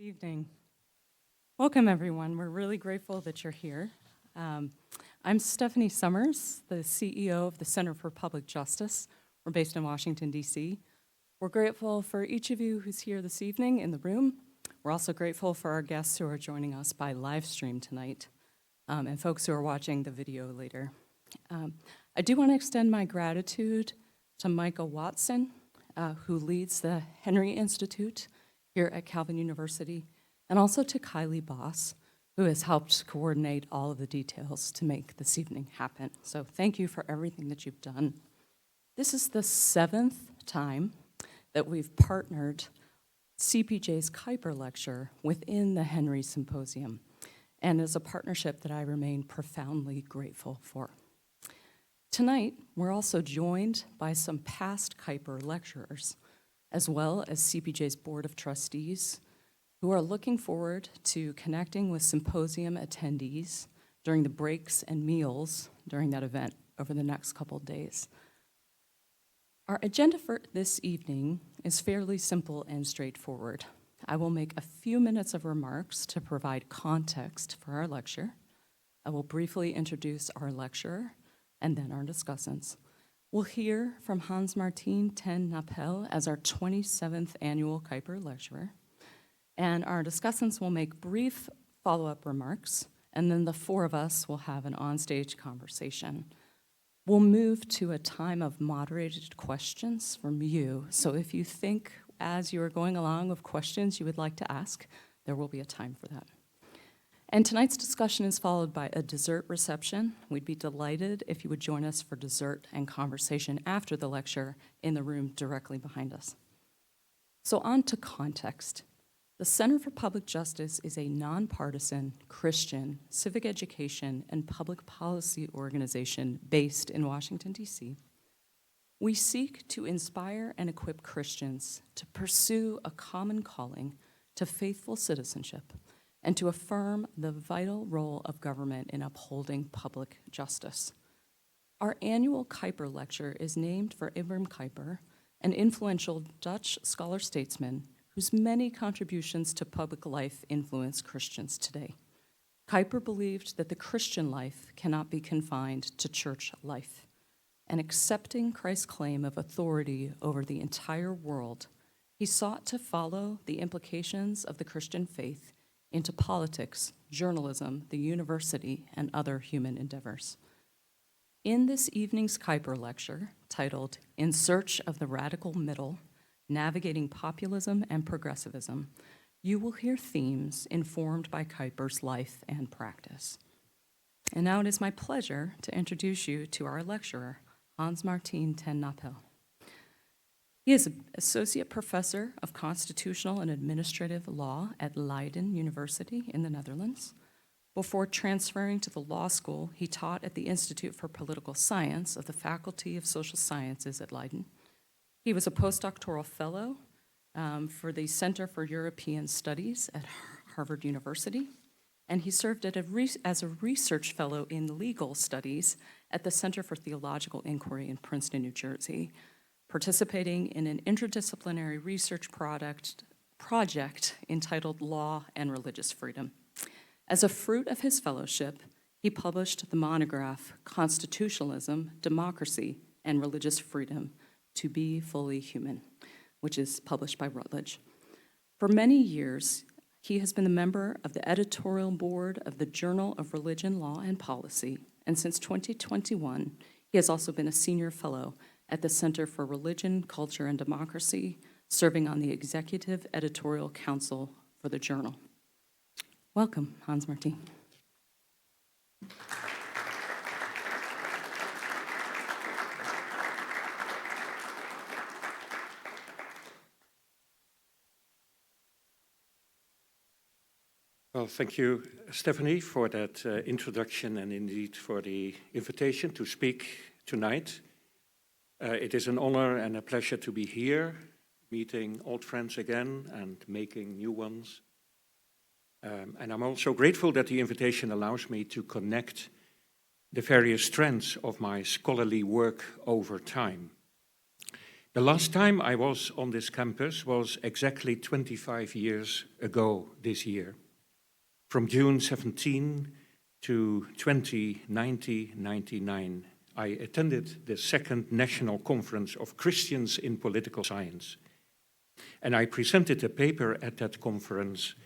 Evening. Welcome, everyone. We're really grateful that you're here. I'm Stephanie Summers, the CEO of the Center for Public Justice. We're based in Washington, D.C. We're grateful for each of you who's here this evening in the room. We're also grateful for our guests who are joining us by live stream tonight, and folks who are watching the video later. I do want to extend my gratitude to Micah Watson, who leads the Henry Institute here at Calvin University, and also to Kylie Boss, who has helped coordinate all of the details to make this evening happen. So thank you for everything that you've done. This is the 7th time that we've partnered CPJ's Kuiper Lecture within the Henry Symposium, and is a partnership that I remain profoundly grateful for. Tonight, we're also joined by some past Kuiper lecturers, as well as CPJ's Board of Trustees, who are looking forward to connecting with symposium attendees during the breaks and meals during that event over the next couple of days. Our agenda for this evening is fairly simple and straightforward. I will make a few minutes of remarks to provide context for our lecture. I will briefly introduce our lecturer and then our discussants. We'll hear from Hans-Martien Napel as our 27th annual Kuiper lecturer, and our discussants will make brief follow-up remarks, and then the four of us will have an onstage conversation. We'll move to a time of moderated questions from you, so if you think as you are going along of questions you would like to ask, there will be a time for that. And tonight's discussion is followed by a dessert reception. We'd be delighted if you would join us for dessert and conversation after the lecture in the room directly behind us. So on to context. The Center for Public Justice is a nonpartisan, Christian, civic education, and public policy organization based in Washington, D.C. We seek to inspire and equip Christians to pursue a common calling to faithful citizenship and to affirm the vital role of government in upholding public justice. Our annual Kuiper Lecture is named for Abraham Kuyper, an influential Dutch scholar-statesman whose many contributions to public life influence Christians today. Kuyper believed that the Christian life cannot be confined to church life, and accepting Christ's claim of authority over the entire world, he sought to follow the implications of the Christian faith into politics, journalism, the university, and other human endeavors. In this evening's Kuiper Lecture, titled In Search of the Radical Middle, Navigating Populism and Progressivism, you will hear themes informed by Kuiper's life and practice. And now it is my pleasure to introduce you to our lecturer, Hans-Martien Napel. He is an associate professor of constitutional and administrative law at Leiden University in the Netherlands. Before transferring to the law school, he taught at the Institute for Political Science of the Faculty of Social Sciences at Leiden. He was a postdoctoral fellow for the Center for European Studies at Harvard University, and he served as a research fellow in legal studies at the Center for Theological Inquiry in Princeton, New Jersey, participating in an interdisciplinary research project entitled Law and Religious Freedom. As a fruit of his fellowship, he published the monograph Constitutionalism, Democracy, and Religious Freedom, To Be Fully Human, which is published by Routledge. For many years, he has been a member of the editorial board of the Journal of Religion, Law, and Policy, and since 2021, he has also been a senior fellow at the Center for Religion, Culture, and Democracy, serving on the Executive Editorial Council for the journal. Welcome, Hans-Martien. Well, thank you, Stephanie, for that introduction and indeed for the invitation to speak tonight. It is an honor and a pleasure to be here, meeting old friends again and making new ones. And I'm also grateful that the invitation allows me to connect the various strands of my scholarly work over time. The last time I was on this campus was exactly 25 years ago this year, from June 17 to 1999. I attended the second National Conference of Christians in Political Science, and I presented a paper at that conference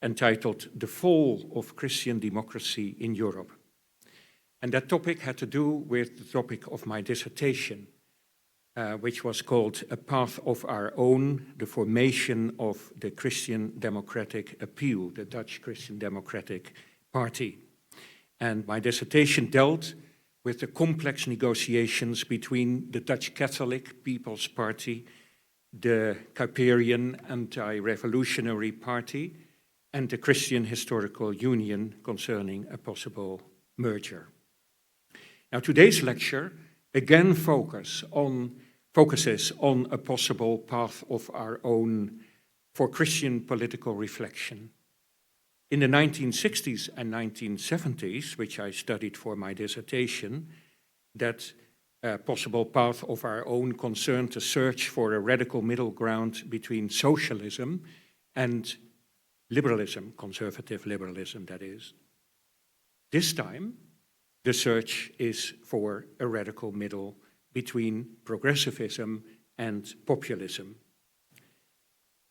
entitled "The Fall of Christian Democracy in Europe." And that topic had to do with the topic of my dissertation, which was called "A Path of Our Own, the Formation of the Christian Democratic Appeal," the Dutch Christian Democratic Party. And my dissertation dealt with the complex negotiations between the Dutch Catholic People's Party, the Kuiperian Anti-Revolutionary Party, and the Christian Historical Union concerning a possible merger. Now, today's lecture again focuses on a possible path of our own for Christian political reflection. In the 1960s and 1970s, which I studied for my dissertation, that possible path of our own concerned the search for a radical middle ground between socialism and liberalism, conservative liberalism, that is. This time, the search is for a radical middle between progressivism and populism.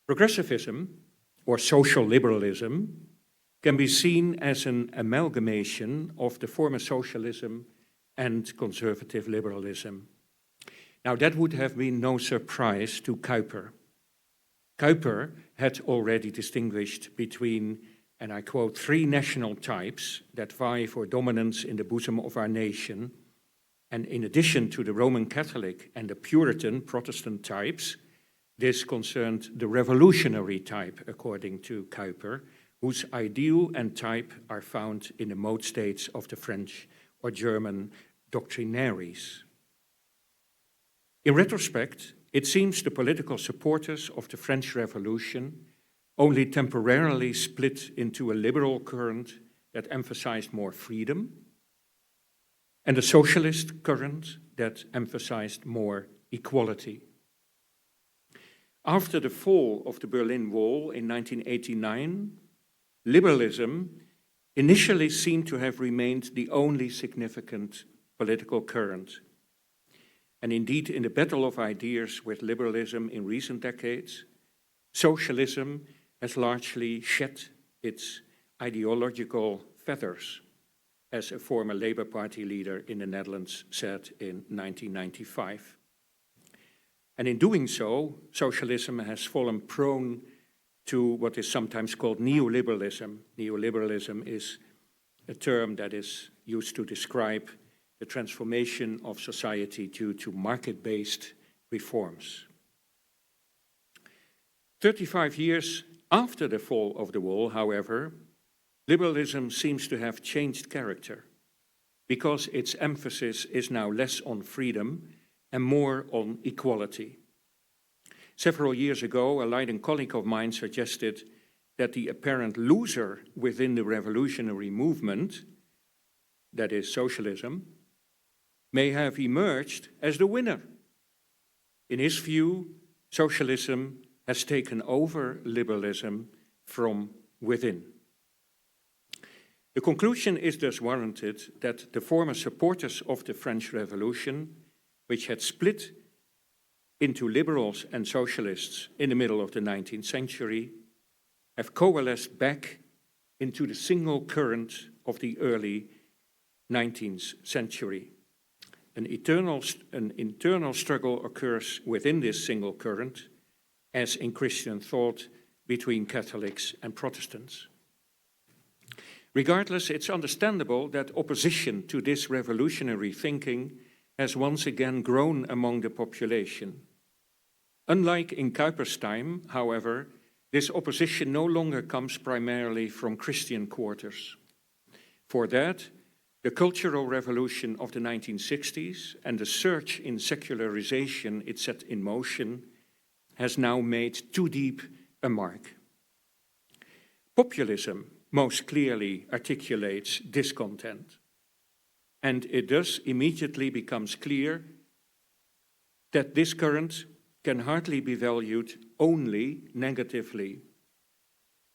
Progressivism, or social liberalism, can be seen as an amalgamation of the former socialism and conservative liberalism. Now, that would have been no surprise to Kuyper. Kuyper had already distinguished between, and I quote, three national types that vie for dominance in the bosom of our nation. And in addition to the Roman Catholic and the Puritan Protestant types, this concerned the revolutionary type, according to Kuyper, whose ideal and type are found in the mode states of the French or German doctrinaries. In retrospect, it seems the political supporters of the French Revolution only temporarily split into a liberal current that emphasized more freedom and a socialist current that emphasized more equality. After the fall of the Berlin Wall in 1989, liberalism initially seemed to have remained the only significant political current. And indeed, in the battle of ideas with liberalism in recent decades, socialism has largely shed its ideological feathers, as a former Labour Party leader in the Netherlands said in 1995. And in doing so, socialism has fallen prone to what is sometimes called neoliberalism. Neoliberalism is a term that is used to describe the transformation of society due to market-based reforms. 35 years after the fall of the wall, however, liberalism seems to have changed character because its emphasis is now less on freedom and more on equality. Several years ago, a Leiden colleague of mine suggested that the apparent loser within the revolutionary movement, that is socialism, may have emerged as the winner. In his view, socialism has taken over liberalism from within. The conclusion is thus warranted that the former supporters of the French Revolution, which had split into liberals and socialists in the middle of the 19th century, have coalesced back into the single current of the early 19th century. An internal struggle occurs within this single current, as in Christian thought, between Catholics and Protestants. Regardless, it's understandable that opposition to this revolutionary thinking has once again grown among the population. Unlike in Kuyper's time, however, this opposition no longer comes primarily from Christian quarters. For that, the cultural revolution of the 1960s and the surge in secularization it set in motion has now made too deep a mark. Populism most clearly articulates discontent, and it thus immediately becomes clear that this current can hardly be valued only negatively.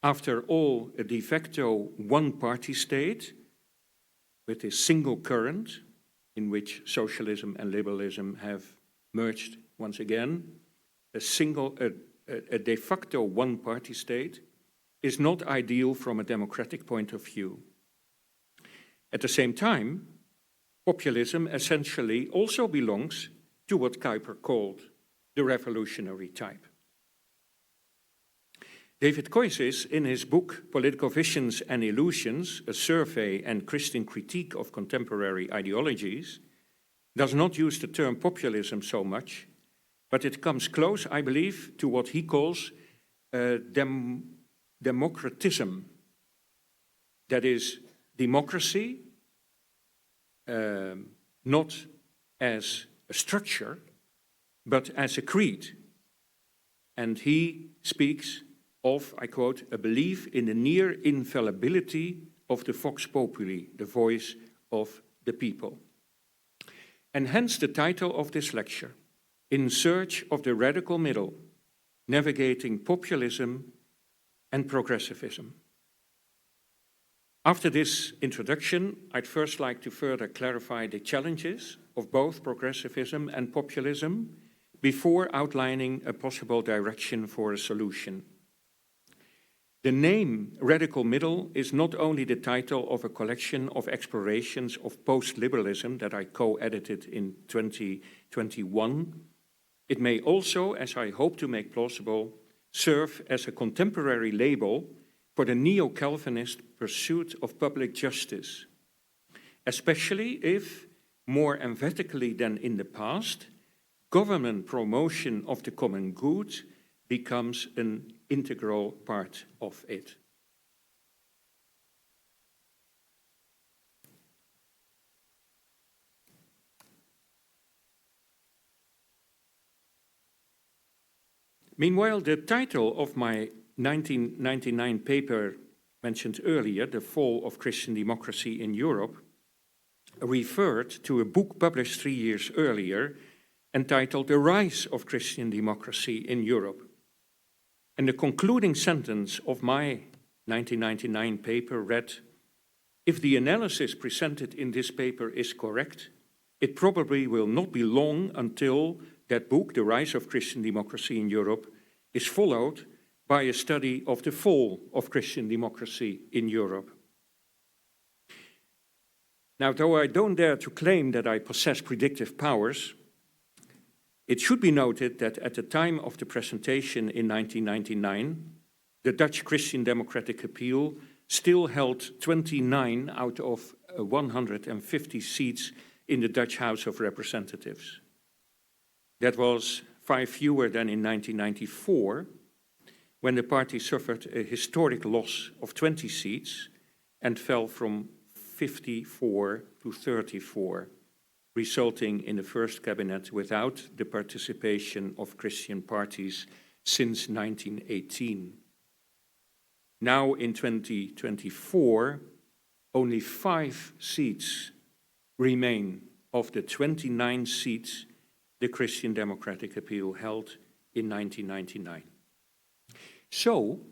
After all, a de facto one-party state with a single current in which socialism and liberalism have merged once again, a de facto one-party state is not ideal from a democratic point of view. At the same time, populism essentially also belongs to what Kuyper called the revolutionary type. David Koysis, in his book Political Visions and Illusions, a survey and Christian critique of contemporary ideologies, does not use the term populism so much, but it comes close, I believe, to what he calls democratism. That is, democracy, not as a structure, but as a creed. And he speaks of, I quote, a belief in the near infallibility of the vox populi, the voice of the people. And hence the title of this lecture, In Search of the Radical Middle, Navigating Populism and Progressivism. After this introduction, I'd first like to further clarify the challenges of both progressivism and populism before outlining a possible direction for a solution. The name Radical Middle is not only the title of a collection of explorations of post-liberalism that I co-edited in 2021. It may also, as I hope to make plausible, serve as a contemporary label for the neo-Calvinist pursuit of public justice, especially if, more emphatically than in the past, government promotion of the common good becomes an integral part of it. Meanwhile, the title of my 1999 paper mentioned earlier, The Fall of Christian Democracy in Europe, referred to a book published 3 years earlier entitled The Rise of Christian Democracy in Europe. And the concluding sentence of my 1999 paper read, "If the analysis presented in this paper is correct, it probably will not be long until that book, The Rise of Christian Democracy in Europe, is followed by a study of the fall of Christian democracy in Europe." Now, though I don't dare to claim that I possess predictive powers, it should be noted that at the time of the presentation in 1999, the Dutch Christian Democratic Appeal still held 29 out of 150 seats in the Dutch House of Representatives. That was 5 fewer than in 1994, when the party suffered a historic loss of 20 seats and fell from 54 to 34, resulting in the first cabinet without the participation of Christian parties since 1918. Now in 2024, only 5 seats remain of the 29 seats the Christian Democratic Appeal held in 1999. So,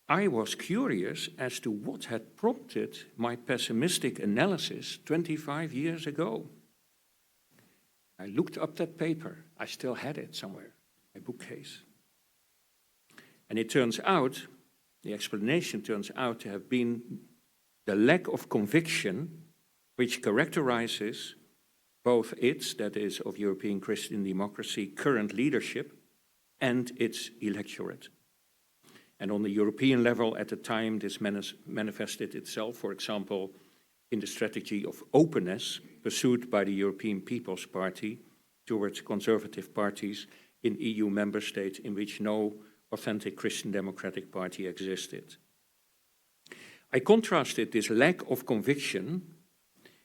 I was curious as to what had prompted my pessimistic analysis 25 years ago. I looked up that paper. I still had it somewhere, my bookcase. And it turns out, the explanation turns out to have been the lack of conviction which characterizes both its, that is, of European Christian democracy, current leadership, and its electorate. And on the European level at the time, this manifested itself, for example, in the strategy of openness pursued by the European People's Party towards conservative parties in EU member states in which no authentic Christian democratic party existed. I contrasted this lack of conviction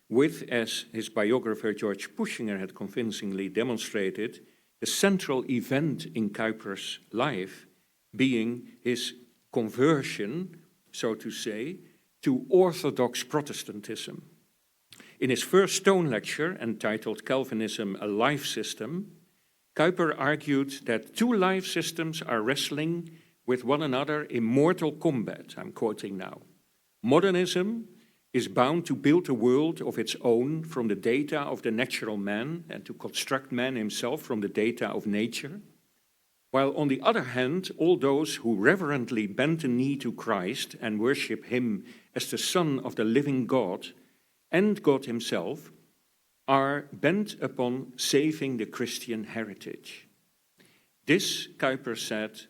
with, as his biographer George Pushinger had convincingly demonstrated, the central event in Kuyper's life being his conversion, so to say, to Orthodox Protestantism. In his first Stone lecture, entitled Calvinism, a Life System, Kuyper argued that two life systems are wrestling with one another in mortal combat, I'm quoting now. Modernism is bound to build a world of its own from the data of the natural man and to construct man himself from the data of nature, while on the other hand, all those who reverently bend the knee to Christ and worship him as the Son of the living God and God himself are bent upon saving the Christian heritage. This, Kuyper said,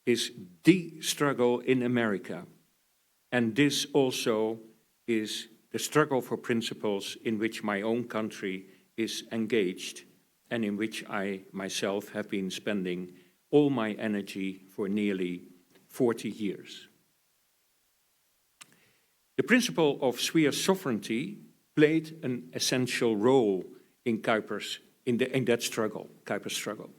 is the struggle in America, and this also is the struggle for principles in which my own country is engaged and in which I myself have been spending all my energy for nearly 40 years. The principle of sphere sovereignty played an essential role in Kuyper's in that struggle, Kuyper's struggle.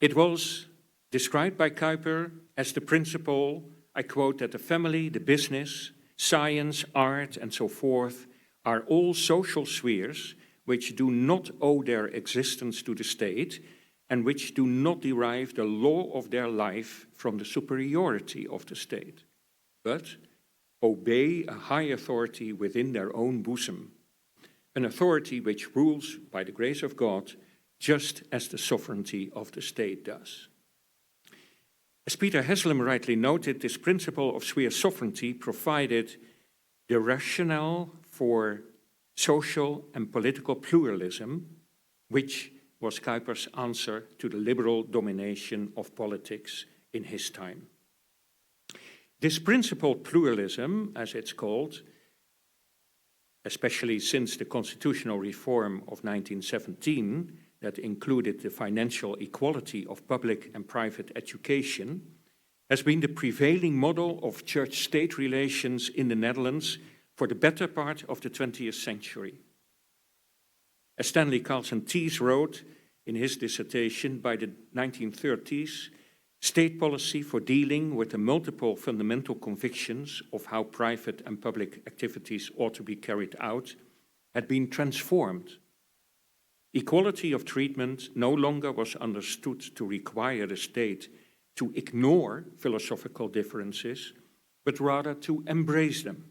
It was described by Kuyper as the principle, I quote, that the family, the business, science, art, and so forth are all social spheres which do not owe their existence to the state and which do not derive the law of their life from the superiority of the state, but obey a high authority within their own bosom, an authority which rules by the grace of God, just as the sovereignty of the state does. As Peter Haslam rightly noted, this principle of sphere sovereignty provided the rationale for social and political pluralism, which was Kuyper's answer to the liberal domination of politics in his time. This principled pluralism, as it's called, especially since the constitutional reform of 1917 that included the financial equality of public and private education, has been the prevailing model of church-state relations in the Netherlands for the better part of the 20th century. As Stanley Carlson Thies wrote in his dissertation, by the 1930s, state policy for dealing with the multiple fundamental convictions of how private and public activities ought to be carried out had been transformed. Equality of treatment no longer was understood to require the state to ignore philosophical differences, but rather to embrace them.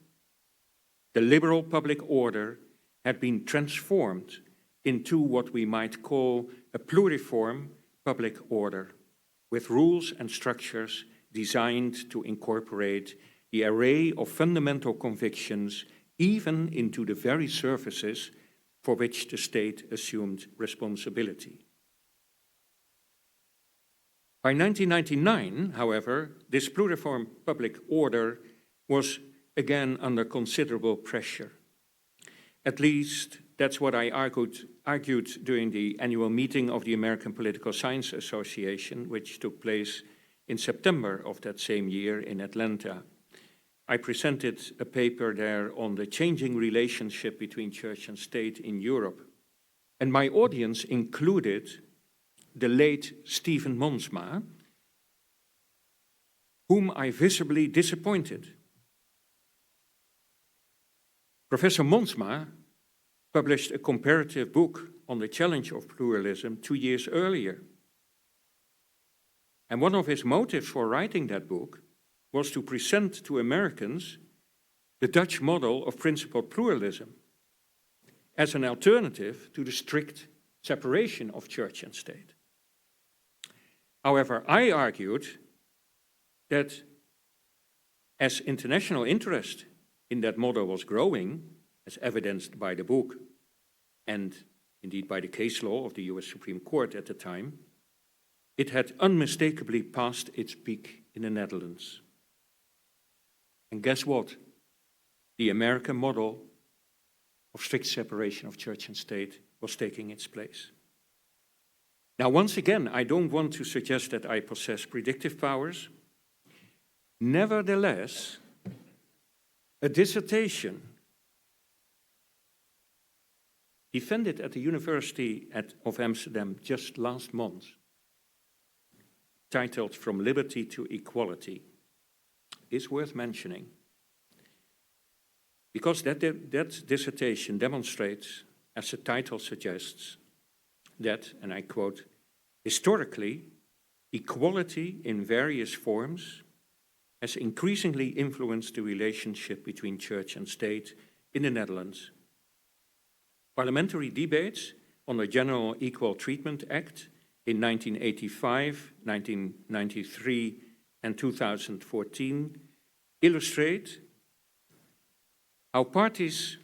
The liberal public order had been transformed into what we might call a pluriform public order, with rules and structures designed to incorporate the array of fundamental convictions even into the very services for which the state assumed responsibility. By 1999, however, this pluriform public order was again under considerable pressure. At least that's what I argued during the annual meeting of the American Political Science Association, which took place in September of that same year in Atlanta. I presented a paper there on the changing relationship between church and state in Europe. And my audience included the late Stephen Monsma, whom I visibly disappointed. Professor Monsma published a comparative book on the challenge of pluralism 2 years earlier. And one of his motives for writing that book was to present to Americans the Dutch model of principled pluralism as an alternative to the strict separation of church and state. However, I argued that as international interest in that model was growing, as evidenced by the book and indeed by the case law of the US Supreme Court at the time, it had unmistakably passed its peak in the Netherlands. And guess what? The American model of strict separation of church and state was taking its place. Now, once again, I don't want to suggest that I possess predictive powers. Nevertheless, a dissertation defended at the University of Amsterdam just last month, titled From Liberty to Equality, is worth mentioning. Because that dissertation demonstrates, as the title suggests, that, and I quote, Historically, equality in various forms has increasingly influenced the relationship between church and state in the Netherlands. Parliamentary debates on the General Equal Treatment Act in 1985, 1993, and 2014 illustrate how parties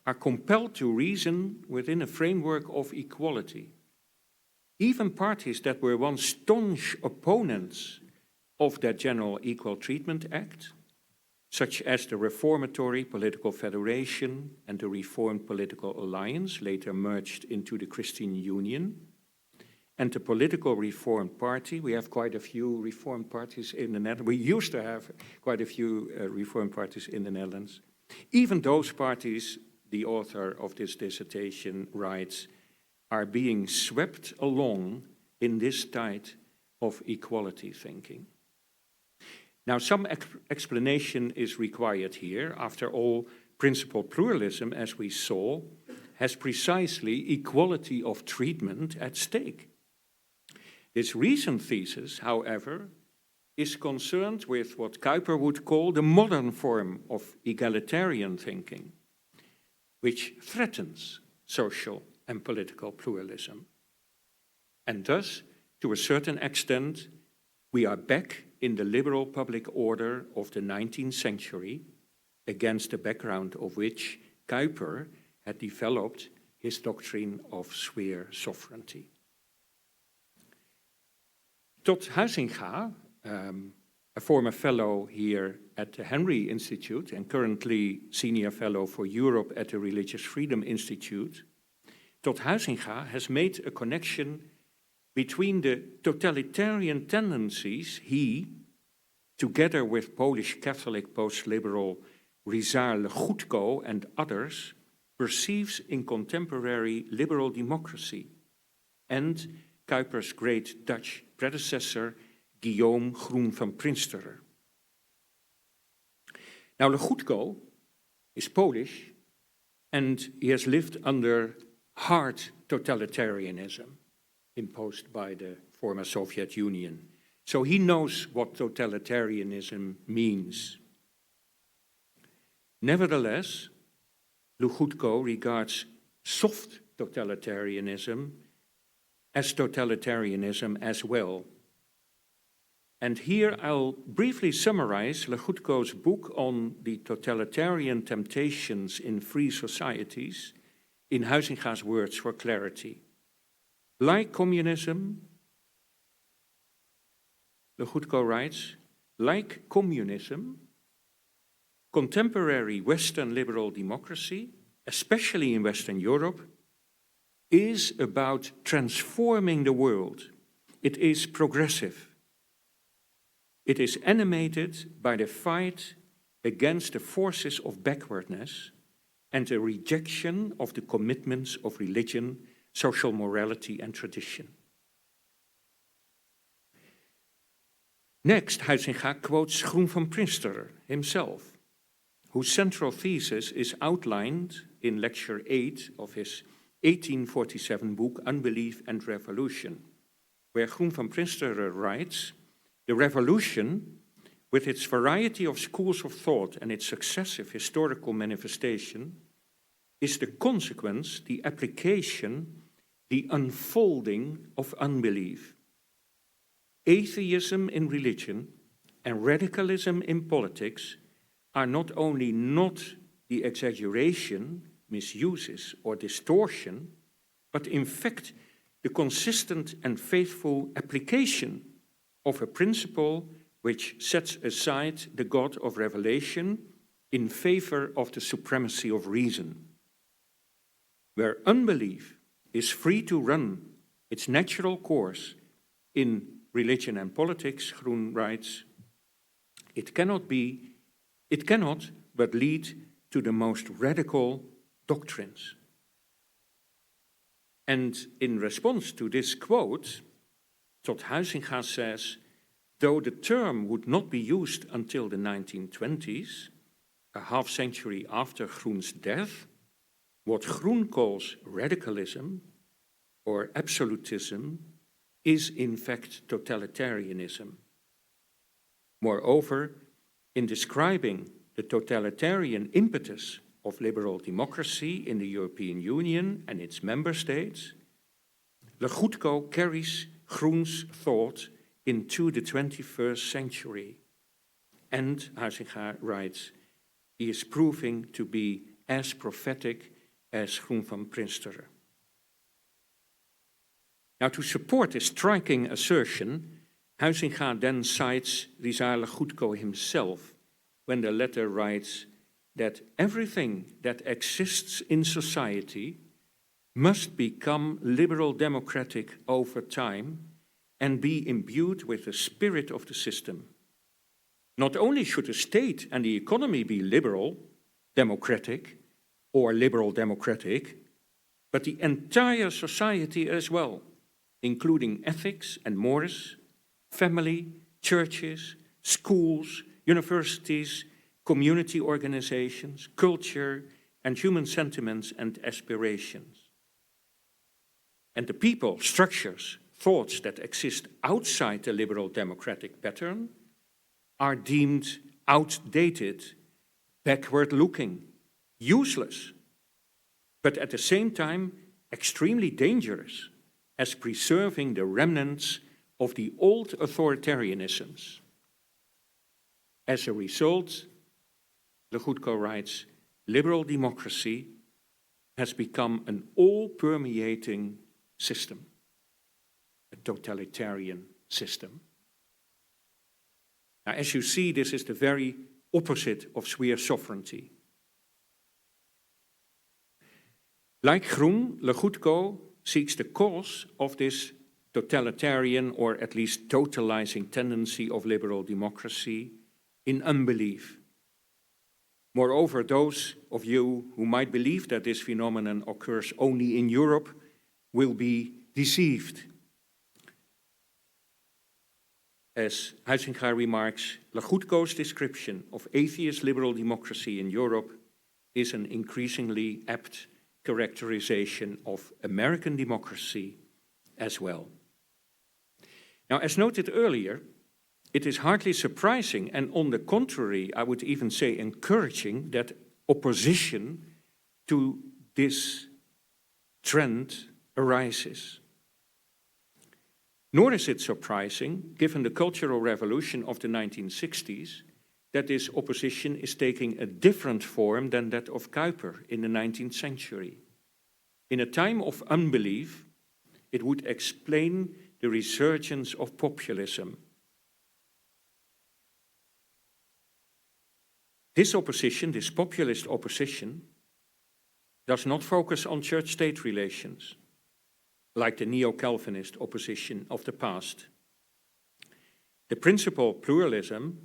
are compelled to reason within a framework of equality. Even parties that were once staunch opponents of that General Equal Treatment Act, such as the Reformatory Political Federation and the Reformed Political Alliance, later merged into the Christian Union, and the Political Reformed Party. We have quite a few Reformed parties in the Netherlands. We used to have quite a few Reformed parties in the Netherlands. Even those parties, the author of this dissertation writes, are being swept along in this tide of equality thinking. Now, some explanation is required here. After all, principal pluralism, as we saw, has precisely equality of treatment at stake. This recent thesis, however, is concerned with what Kuyper would call the modern form of egalitarian thinking, which threatens social and political pluralism. And thus, to a certain extent, we are back in the liberal public order of the 19th century, against the background of which Kuyper had developed his doctrine of sphere sovereignty. Todd Huizinga, a former fellow here at the Henry Institute and currently senior fellow for Europe at the Religious Freedom Institute, Todd Huizinga has made a connection between the totalitarian tendencies he, together with Polish Catholic post-liberal Ryszard Legutko and others, perceives in contemporary liberal democracy, and Kuyper's great Dutch predecessor, Guillaume Groen van Prinsterer. Now, Legutko is Polish, and he has lived under hard totalitarianism imposed by the former Soviet Union. So he knows what totalitarianism means. Nevertheless, Legutko regards soft totalitarianism as well. And here I'll briefly summarize Legutko's book on the totalitarian temptations in free societies in Huizinga's words for clarity. Like communism, Legutko writes, like communism, contemporary Western liberal democracy, especially in Western Europe, is about transforming the world. It is progressive. It is animated by the fight against the forces of backwardness and the rejection of the commitments of religion, social morality, and tradition. Next, Huizinga quotes Groen van Prinsterer himself, whose central thesis is outlined in Lecture 8 of his 1847 book, Unbelief and Revolution, where Groen van Prinsterer writes, "The revolution, with its variety of schools of thought and its successive historical manifestation, is the consequence, the application, the unfolding of unbelief. Atheism in religion and radicalism in politics are not only not the exaggeration, misuses, or distortion, but in fact the consistent and faithful application of a principle which sets aside the God of revelation in favor of the supremacy of reason. Where unbelief is free to run its natural course in religion and politics," Groen writes, it cannot but lead to the most radical doctrines. And in response to this quote, Todd Huizinga says, though the term would not be used until the 1920s, a half century after Groen's death, what Groen calls radicalism or absolutism is in fact totalitarianism. Moreover, in describing the totalitarian impetus of liberal democracy in the European Union and its member states, Legutko carries Groen's thought into the 21st century. And, Huizinga writes, he is proving to be as prophetic as Groen van Prinsterer. Now, to support this striking assertion, Huizinga then cites Rizal Legutko himself when the latter writes that everything that exists in society must become liberal democratic over time and be imbued with the spirit of the system. Not only should the state and the economy be liberal, democratic, or liberal democratic, but the entire society as well, including ethics and morals, family, churches, schools, universities, community organizations, culture, and human sentiments and aspirations. And the people, structures, thoughts that exist outside the liberal democratic pattern are deemed outdated, backward-looking, useless, but at the same time extremely dangerous as preserving the remnants of the old authoritarianisms. As a result, Legutko writes, liberal democracy has become an all-permeating system, a totalitarian system. Now, as you see, this is the very opposite of Sweer sovereignty. Like Groen, Legutko seeks the cause of this totalitarian or at least totalizing tendency of liberal democracy in unbelief. Moreover, those of you who might believe that this phenomenon occurs only in Europe will be deceived. As Huizinga remarks, Legutko's description of atheist liberal democracy in Europe is an increasingly apt characterization of American democracy as well. Now, as noted earlier, it is hardly surprising, and on the contrary, I would even say encouraging, that opposition to this trend arises. Nor is it surprising, given the cultural revolution of the 1960s, that this opposition is taking a different form than that of Kuyper in the 19th century. In a time of unbelief, it would explain the resurgence of populism. This opposition, this populist opposition, does not focus on church-state relations, like the neo-Calvinist opposition of the past. The principle pluralism,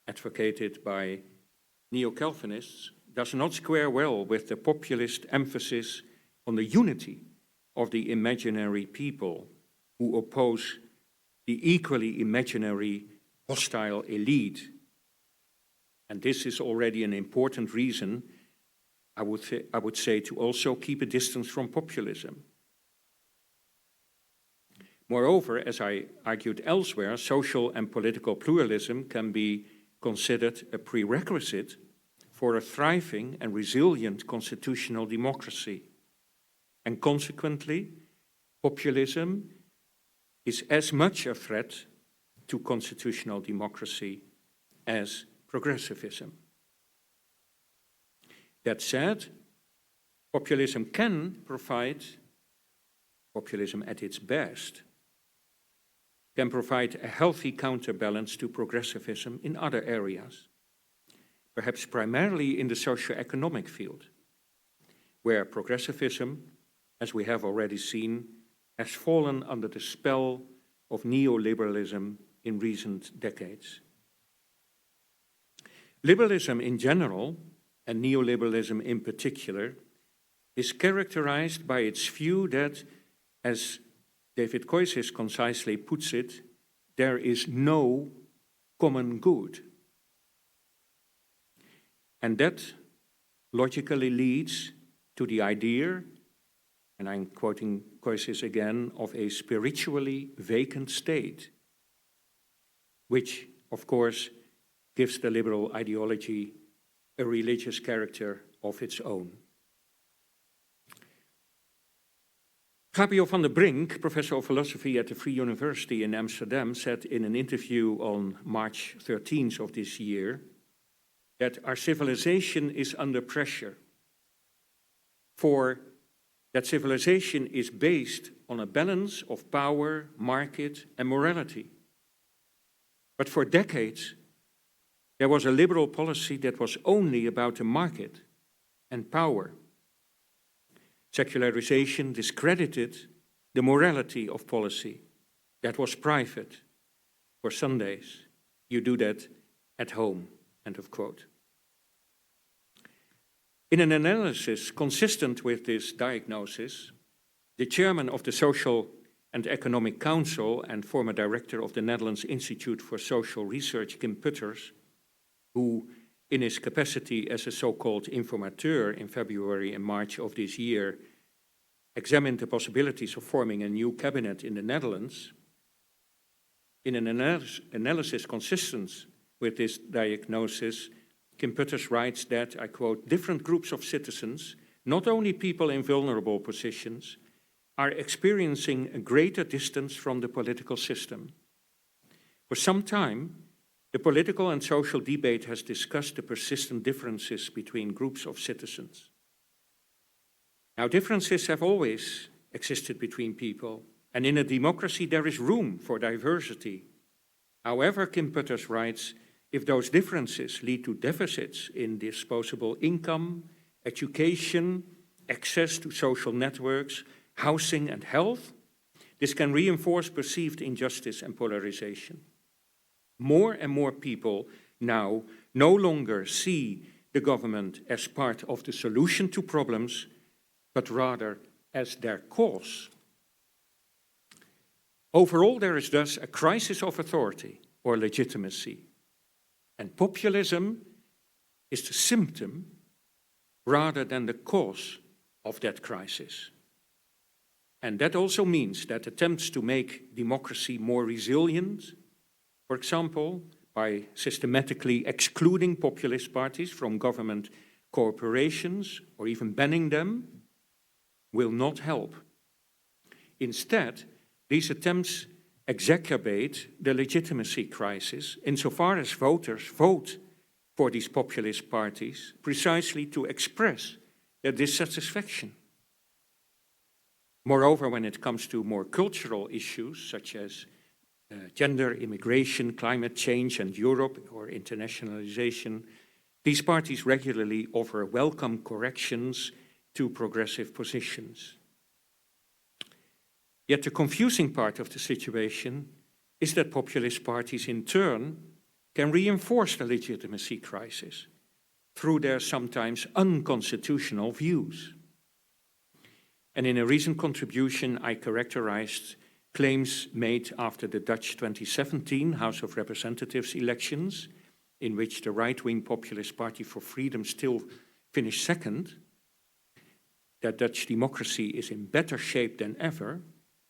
advocated by neo-Calvinists, does not square well with the populist emphasis on the unity of the imaginary people who oppose the equally imaginary hostile elite. And this is already an important reason, I would say, to also keep a distance from populism. Moreover, as I argued elsewhere, social and political pluralism can be considered a prerequisite for a thriving and resilient constitutional democracy. And consequently, populism is as much a threat to constitutional democracy as progressivism. That said, populism at its best, can provide a healthy counterbalance to progressivism in other areas, perhaps primarily in the socio-economic field, where progressivism, as we have already seen, has fallen under the spell of neoliberalism in recent decades. Liberalism in general, and neoliberalism in particular, is characterized by its view that, as David Koysis concisely puts it, there is no common good. And that logically leads to the idea and I'm quoting Koisis again, of a spiritually vacant state, which, of course, gives the liberal ideology a religious character of its own. Gabriel van der Brink, professor of philosophy at the Free University in Amsterdam, said in an interview on March 13th of this year that our civilization is under pressure, for that civilization is based on a balance of power, market, and morality. But for decades, there was a liberal policy that was only about the market and power. Secularization discredited the morality of policy that was private. For Sundays, you do that at home, end of quote. In an analysis consistent with this diagnosis, the chairman of the Social and Economic Council and former director of the Netherlands Institute for Social Research, Kim Putters, who in his capacity as a so-called informateur in February and March of this year examined the possibilities of forming a new cabinet in the Netherlands, in an analysis consistent with this diagnosis, Kim Putters writes that, I quote, different groups of citizens, not only people in vulnerable positions, are experiencing a greater distance from the political system. For some time, the political and social debate has discussed the persistent differences between groups of citizens. Now, differences have always existed between people, and in a democracy there is room for diversity. However, Kim Putters writes, if those differences lead to deficits in disposable income, education, access to social networks, housing and health, this can reinforce perceived injustice and polarization. More and more people now no longer see the government as part of the solution to problems, but rather as their cause. Overall, there is thus a crisis of authority or legitimacy, and populism is the symptom rather than the cause of that crisis. And that also means that attempts to make democracy more resilient, for example, by systematically excluding populist parties from government corporations or even banning them, will not help. Instead, these attempts exacerbate the legitimacy crisis insofar as voters vote for these populist parties precisely to express their dissatisfaction. Moreover, when it comes to more cultural issues such as gender, immigration, climate change, and Europe or internationalization, these parties regularly offer welcome corrections to progressive positions. Yet the confusing part of the situation is that populist parties in turn can reinforce the legitimacy crisis through their sometimes unconstitutional views. And in a recent contribution, I characterized claims made after the Dutch 2017 House of Representatives elections, in which the right-wing Populist Party for Freedom still finished second, that Dutch democracy is in better shape than ever.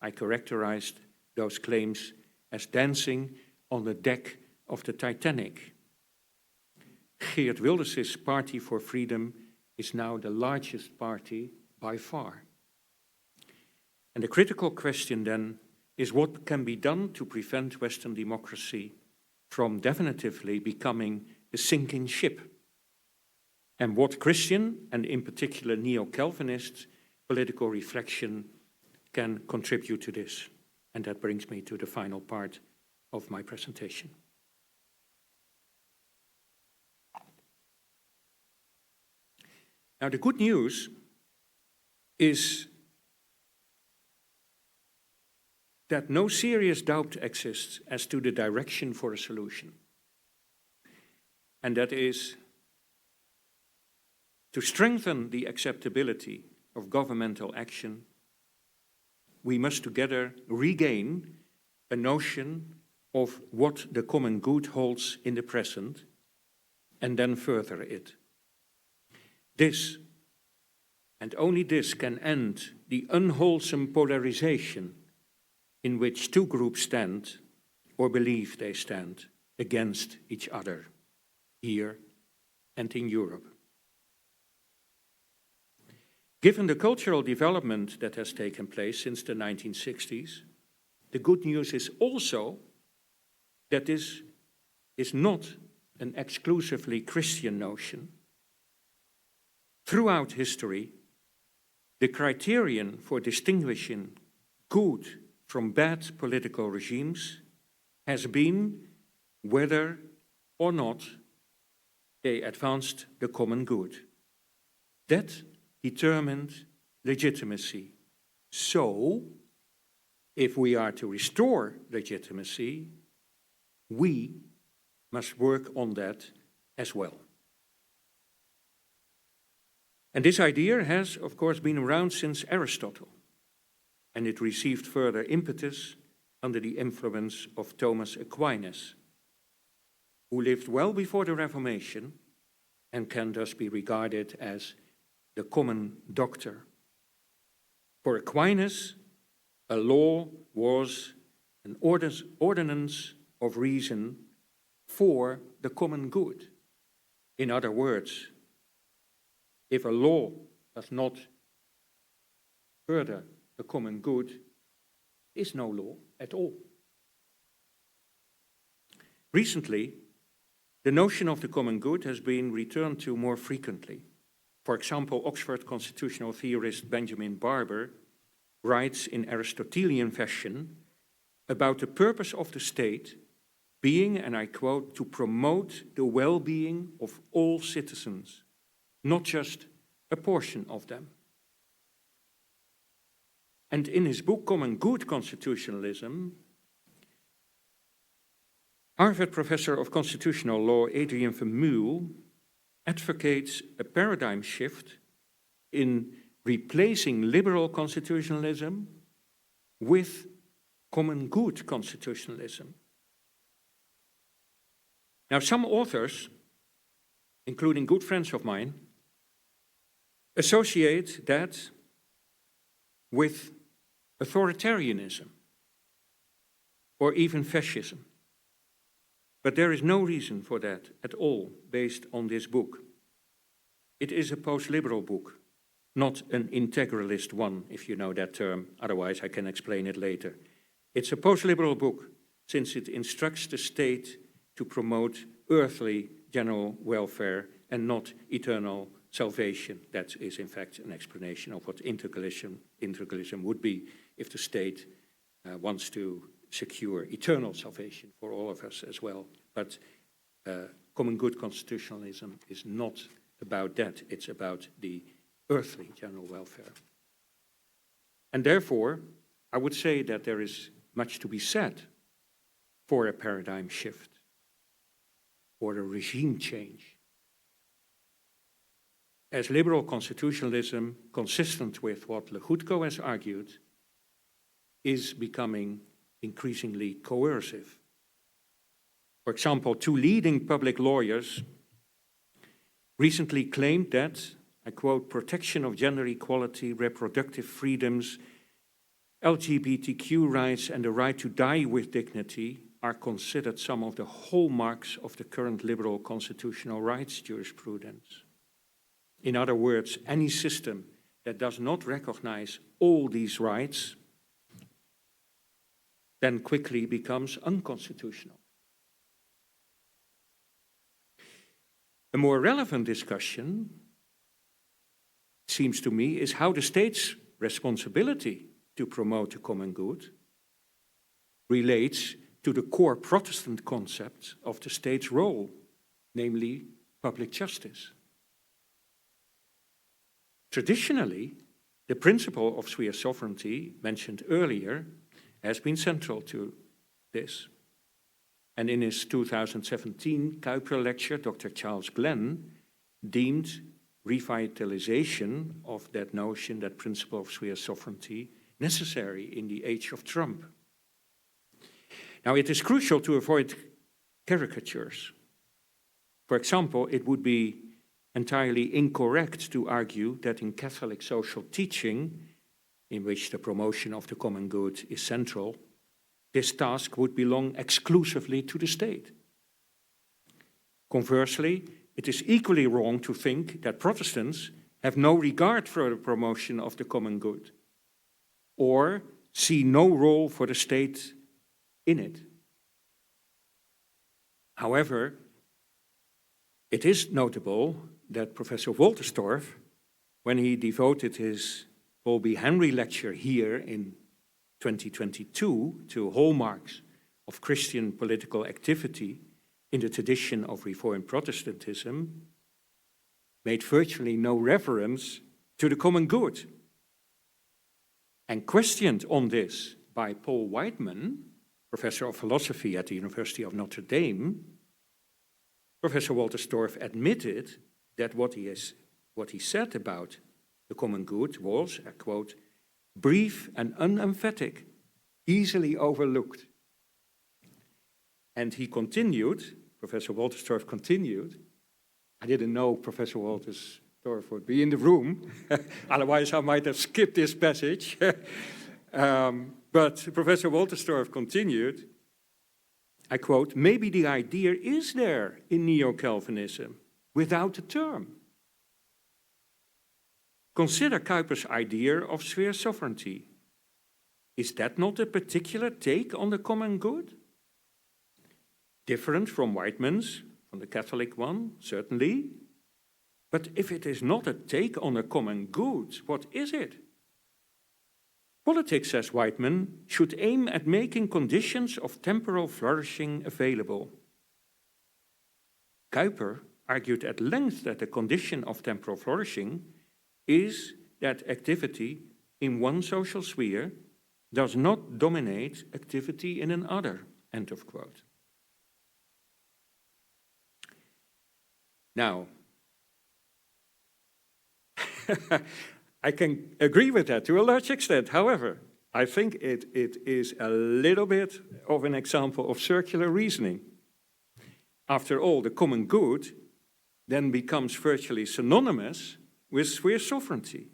I characterized those claims as dancing on the deck of the Titanic. Geert Wilders' Party for Freedom is now the largest party by far. And the critical question then is what can be done to prevent Western democracy from definitively becoming a sinking ship? And what Christian, and in particular neo-Calvinist, political reflection can contribute to this? And that brings me to the final part of my presentation. Now, the good news is that no serious doubt exists as to the direction for a solution. And that is to strengthen the acceptability of governmental action, we must together regain a notion of what the common good holds in the present and then further it. This And only this can end the unwholesome polarization in which two groups stand, or believe they stand, against each other, here and in Europe. Given the cultural development that has taken place since the 1960s, the good news is also that this is not an exclusively Christian notion. Throughout history, the criterion for distinguishing good from bad political regimes has been whether or not they advanced the common good. That determined legitimacy. So, if we are to restore legitimacy, we must work on that as well. And this idea has, of course, been around since Aristotle, and it received further impetus under the influence of Thomas Aquinas, who lived well before the Reformation and can thus be regarded as the common doctor. For Aquinas, a law was an ordinance of reason for the common good. In other words, if a law does not further the common good, there is no law at all. Recently, the notion of the common good has been returned to more frequently. For example, Oxford constitutional theorist Benjamin Barber writes in Aristotelian fashion about the purpose of the state being, and I quote, to promote the well-being of all citizens, not just a portion of them. And in his book, Common Good Constitutionalism, Harvard professor of constitutional law Adrian Vermeule advocates a paradigm shift in replacing liberal constitutionalism with common good constitutionalism. Now, some authors, including good friends of mine, associate that with authoritarianism or even fascism. But there is no reason for that at all based on this book. It is a post-liberal book, not an integralist one, if you know that term. Otherwise, I can explain it later. It's a post-liberal book since it instructs the state to promote earthly general welfare and not eternal salvation. That is, in fact, an explanation of what integralism would be if the state wants to secure eternal salvation for all of us as well. But common good constitutionalism is not about that. It's about the earthly general welfare. And therefore, I would say that there is much to be said for a paradigm shift, or a regime change. As liberal constitutionalism, consistent with what Legutko has argued, is becoming increasingly coercive. For example, two leading public lawyers recently claimed that, I quote, protection of gender equality, reproductive freedoms, LGBTQ rights, and the right to die with dignity are considered some of the hallmarks of the current liberal constitutional rights jurisprudence. In other words, any system that does not recognize all these rights then quickly becomes unconstitutional. A more relevant discussion, it seems to me, is how the state's responsibility to promote the common good relates to the core Protestant concept of the state's role, namely public justice. Traditionally, the principle of sphere sovereignty mentioned earlier has been central to this. And in his 2017 Kuiper lecture, Dr. Charles Glenn deemed revitalization of that notion, that principle of sphere sovereignty, necessary in the age of Trump. Now, it is crucial to avoid caricatures. For example, it would be entirely incorrect to argue that in Catholic social teaching, in which the promotion of the common good is central, this task would belong exclusively to the state. Conversely, it is equally wrong to think that Protestants have no regard for the promotion of the common good, or see no role for the state in it. However, it is notable that Professor Wolterstorff, when he devoted his Paul B. Henry lecture here in 2022 to hallmarks of Christian political activity in the tradition of Reformed Protestantism, made virtually no reference to the common good. And questioned on this by Paul Whiteman, professor of philosophy at the University of Notre Dame, Professor Wolterstorff admitted that what he said about the common good was, I quote, brief and unemphatic, easily overlooked. And he continued, Professor Wolterstorff continued, I didn't know Professor Wolterstorff would be in the room, otherwise I might have skipped this passage. But Professor Wolterstorff continued, I quote, maybe the idea is there in Neo-Calvinism without a term. Consider Kuyper's idea of sphere sovereignty. Is that not a particular take on the common good? Different from Whiteman's, from the Catholic one, certainly. But if it is not a take on a common good, what is it? Politics, says Whiteman, should aim at making conditions of temporal flourishing available. Kuyper argued at length that the condition of temporal flourishing is that activity in one social sphere does not dominate activity in another, end of quote. Now, I can agree with that to a large extent. However, I think it is a little bit of an example of circular reasoning. After all, the common good then becomes virtually synonymous with sphere sovereignty.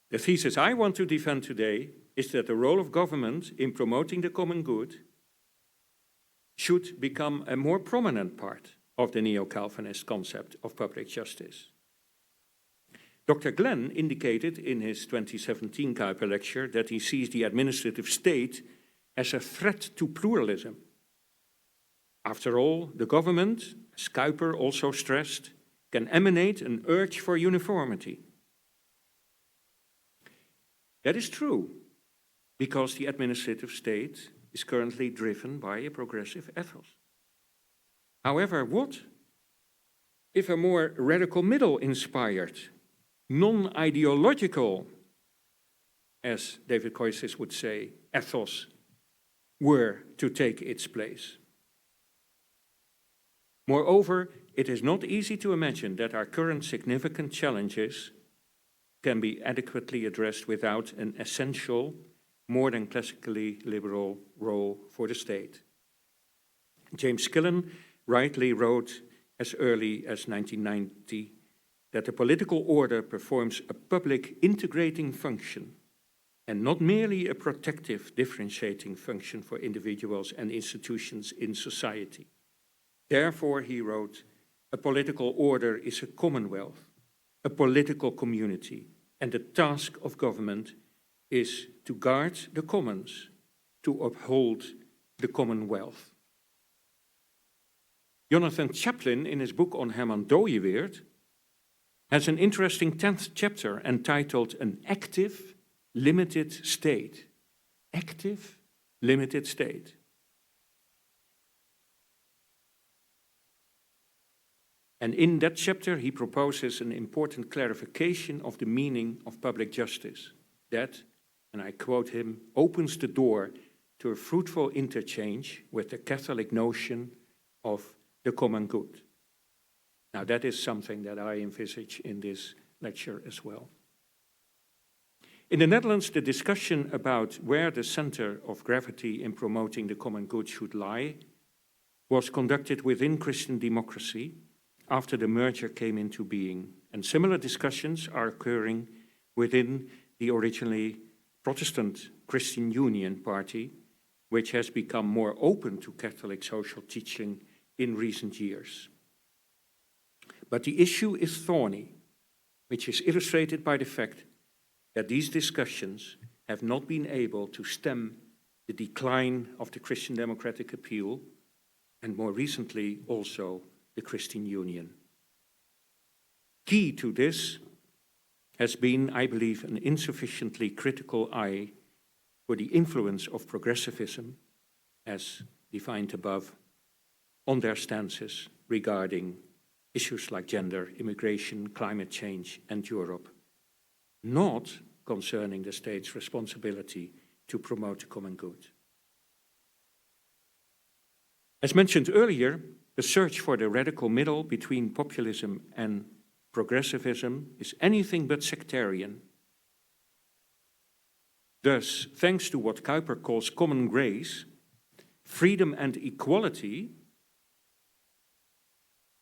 The thesis I want to defend today is that the role of government in promoting the common good should become a more prominent part of the neo-Calvinist concept of public justice. Dr. Glenn indicated in his 2017 Kuyper lecture that he sees the administrative state as a threat to pluralism. After all, the government, as Kuyper also stressed, can emanate an urge for uniformity. That is true, because the administrative state is currently driven by a progressive ethos. However, what if a more radical middle-inspired, non-ideological, as David Koysis would say, ethos were to take its place? Moreover, it is not easy to imagine that our current significant challenges can be adequately addressed without an essential, more than classically liberal role for the state. James Skillen rightly wrote as early as 1990 that the political order performs a public integrating function and not merely a protective differentiating function for individuals and institutions in society. Therefore, he wrote, a political order is a commonwealth, a political community, and the task of government is to guard the commons, to uphold the commonwealth. Jonathan Chaplin, in his book on Herman Dooyeweerd, has an interesting 10th chapter entitled An Active, Limited State. Active, limited state. And in that chapter, he proposes an important clarification of the meaning of public justice that, and I quote him, opens the door to a fruitful interchange with the Catholic notion of the common good. Now, that is something that I envisage in this lecture as well. In the Netherlands, the discussion about where the center of gravity in promoting the common good should lie was conducted within Christian democracy after the merger came into being, and similar discussions are occurring within the originally Protestant Christian Union Party, which has become more open to Catholic social teaching in recent years. But the issue is thorny, which is illustrated by the fact that these discussions have not been able to stem the decline of the Christian democratic appeal, and more recently also the Christian Union. Key to this has been, I believe, an insufficiently critical eye for the influence of progressivism, as defined above, on their stances regarding issues like gender, immigration, climate change, and Europe, not concerning the state's responsibility to promote the common good. As mentioned earlier, the search for the radical middle between populism and progressivism is anything but sectarian. Thus, thanks to what Kuyper calls common grace, freedom and equality,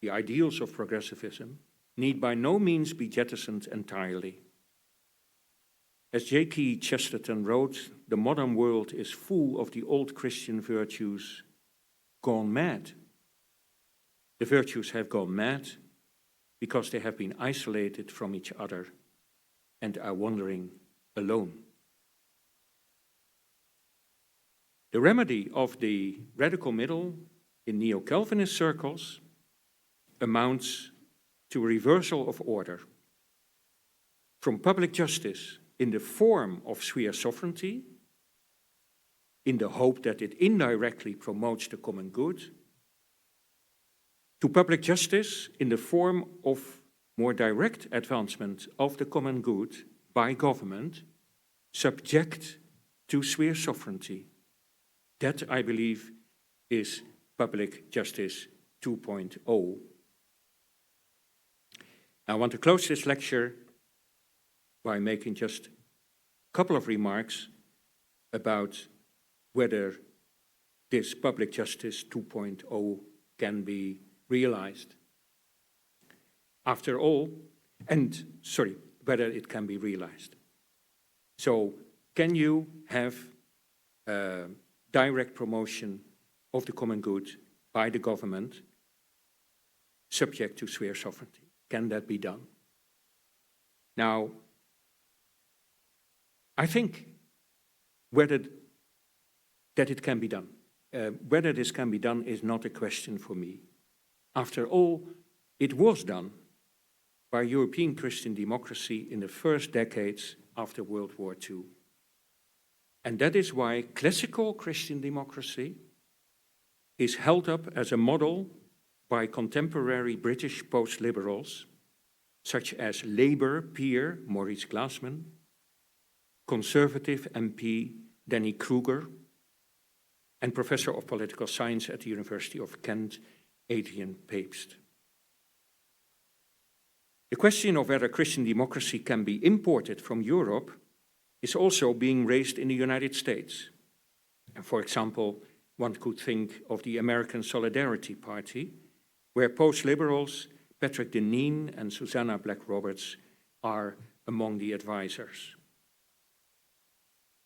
the ideals of progressivism, need by no means be jettisoned entirely. As J.K. Chesterton wrote, the modern world is full of the old Christian virtues gone mad. The virtues have gone mad because they have been isolated from each other and are wandering alone. The remedy of the radical middle in neo-Calvinist circles amounts to a reversal of order from public justice in the form of sphere sovereignty, in the hope that it indirectly promotes the common good, to public justice in the form of more direct advancement of the common good by government, subject to sphere sovereignty. That, I believe, is public justice 2.0. I want to close this lecture by making just a couple of remarks about whether this public justice 2.0 can be realized. After all, whether it can be realized. So, can you have direct promotion of the common good by the government subject to sphere sovereignty? Can that be done? Now, I think that it can be done. Whether this can be done is not a question for me. After all, it was done by European Christian democracy in the first decades after World War II. And that is why classical Christian democracy is held up as a model by contemporary British post-liberals, such as Labour peer Maurice Glasman, Conservative MP Danny Kruger, and Professor of Political Science at the University of Kent, Adrian Pabst. The question of whether Christian democracy can be imported from Europe is also being raised in the United States. For example, one could think of the American Solidarity Party, where post-liberals Patrick Deneen and Susanna Black-Roberts are among the advisors.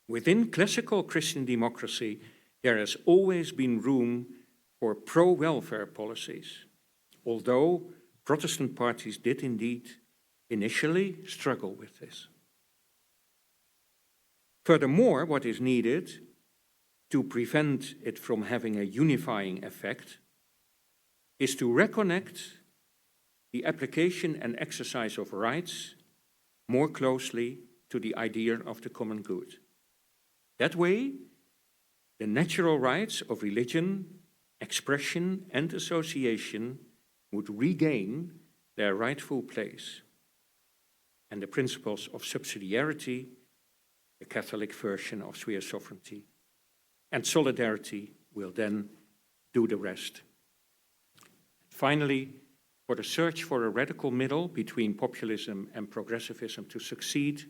Within classical Christian democracy, there has always been room for pro-welfare policies, although Protestant parties did indeed initially struggle with this. Furthermore, what is needed to prevent it from having a unifying effect is to reconnect the application and exercise of rights more closely to the idea of the common good. That way, the natural rights of religion, expression, and association would regain their rightful place, and the principles of subsidiarity, the Catholic version of sphere sovereignty, and solidarity will then do the rest. Finally, for the search for a radical middle between populism and progressivism to succeed,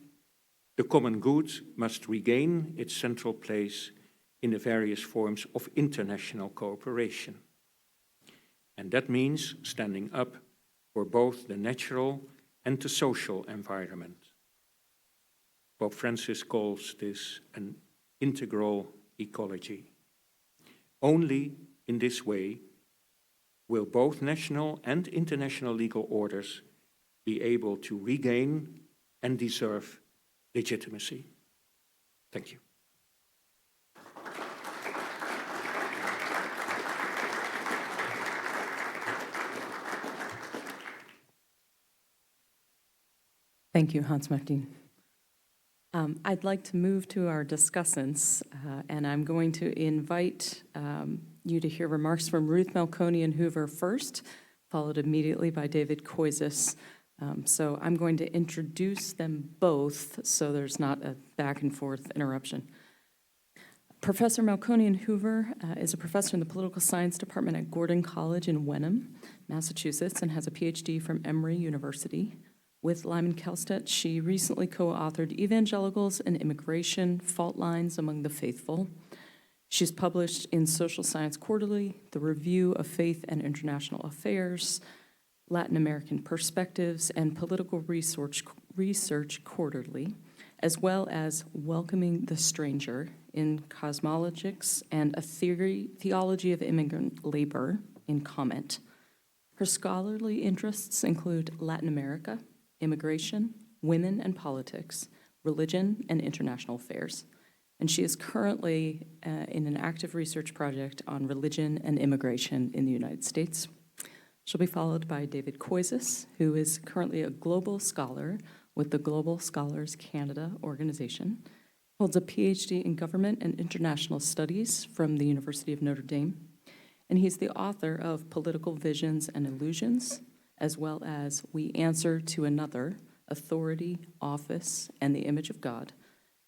the common good must regain its central place in the various forms of international cooperation. and that means standing up for both the natural and the social environment. Pope Francis calls this an integral ecology. Only in this way will both national and international legal orders be able to regain and deserve legitimacy. Thank you. Thank you, Hans-Martien. I'd like to move to our discussants, and I'm going to invite you to hear remarks from Ruth Melkonian Hoover first, followed immediately by David Koizis. So I'm going to introduce them both so there's not a back and forth interruption. Professor Melkonian Hoover is a professor in the political science department at Gordon College in Wenham, Massachusetts, and has a PhD from Emory University. With Lyman Kelstedt, she recently co-authored Evangelicals and Immigration, Fault Lines Among the Faithful. She's published in Social Science Quarterly, The Review of Faith and International Affairs, Latin American Perspectives, and Political Research Quarterly, as well as Welcoming the Stranger in Cosmologics and a Theology of Immigrant Labor in Comment. Her scholarly interests include Latin America, immigration, women and politics, religion, and international affairs. And she is currently in an active research project on religion and immigration in the United States. She'll be followed by David Koizis, who is currently a global scholar with the Global Scholars Canada organization, holds a PhD in government and international studies from the University of Notre Dame, and he's the author of Political Visions and Illusions, as well as We Answer to Another, Authority, Office, and the Image of God,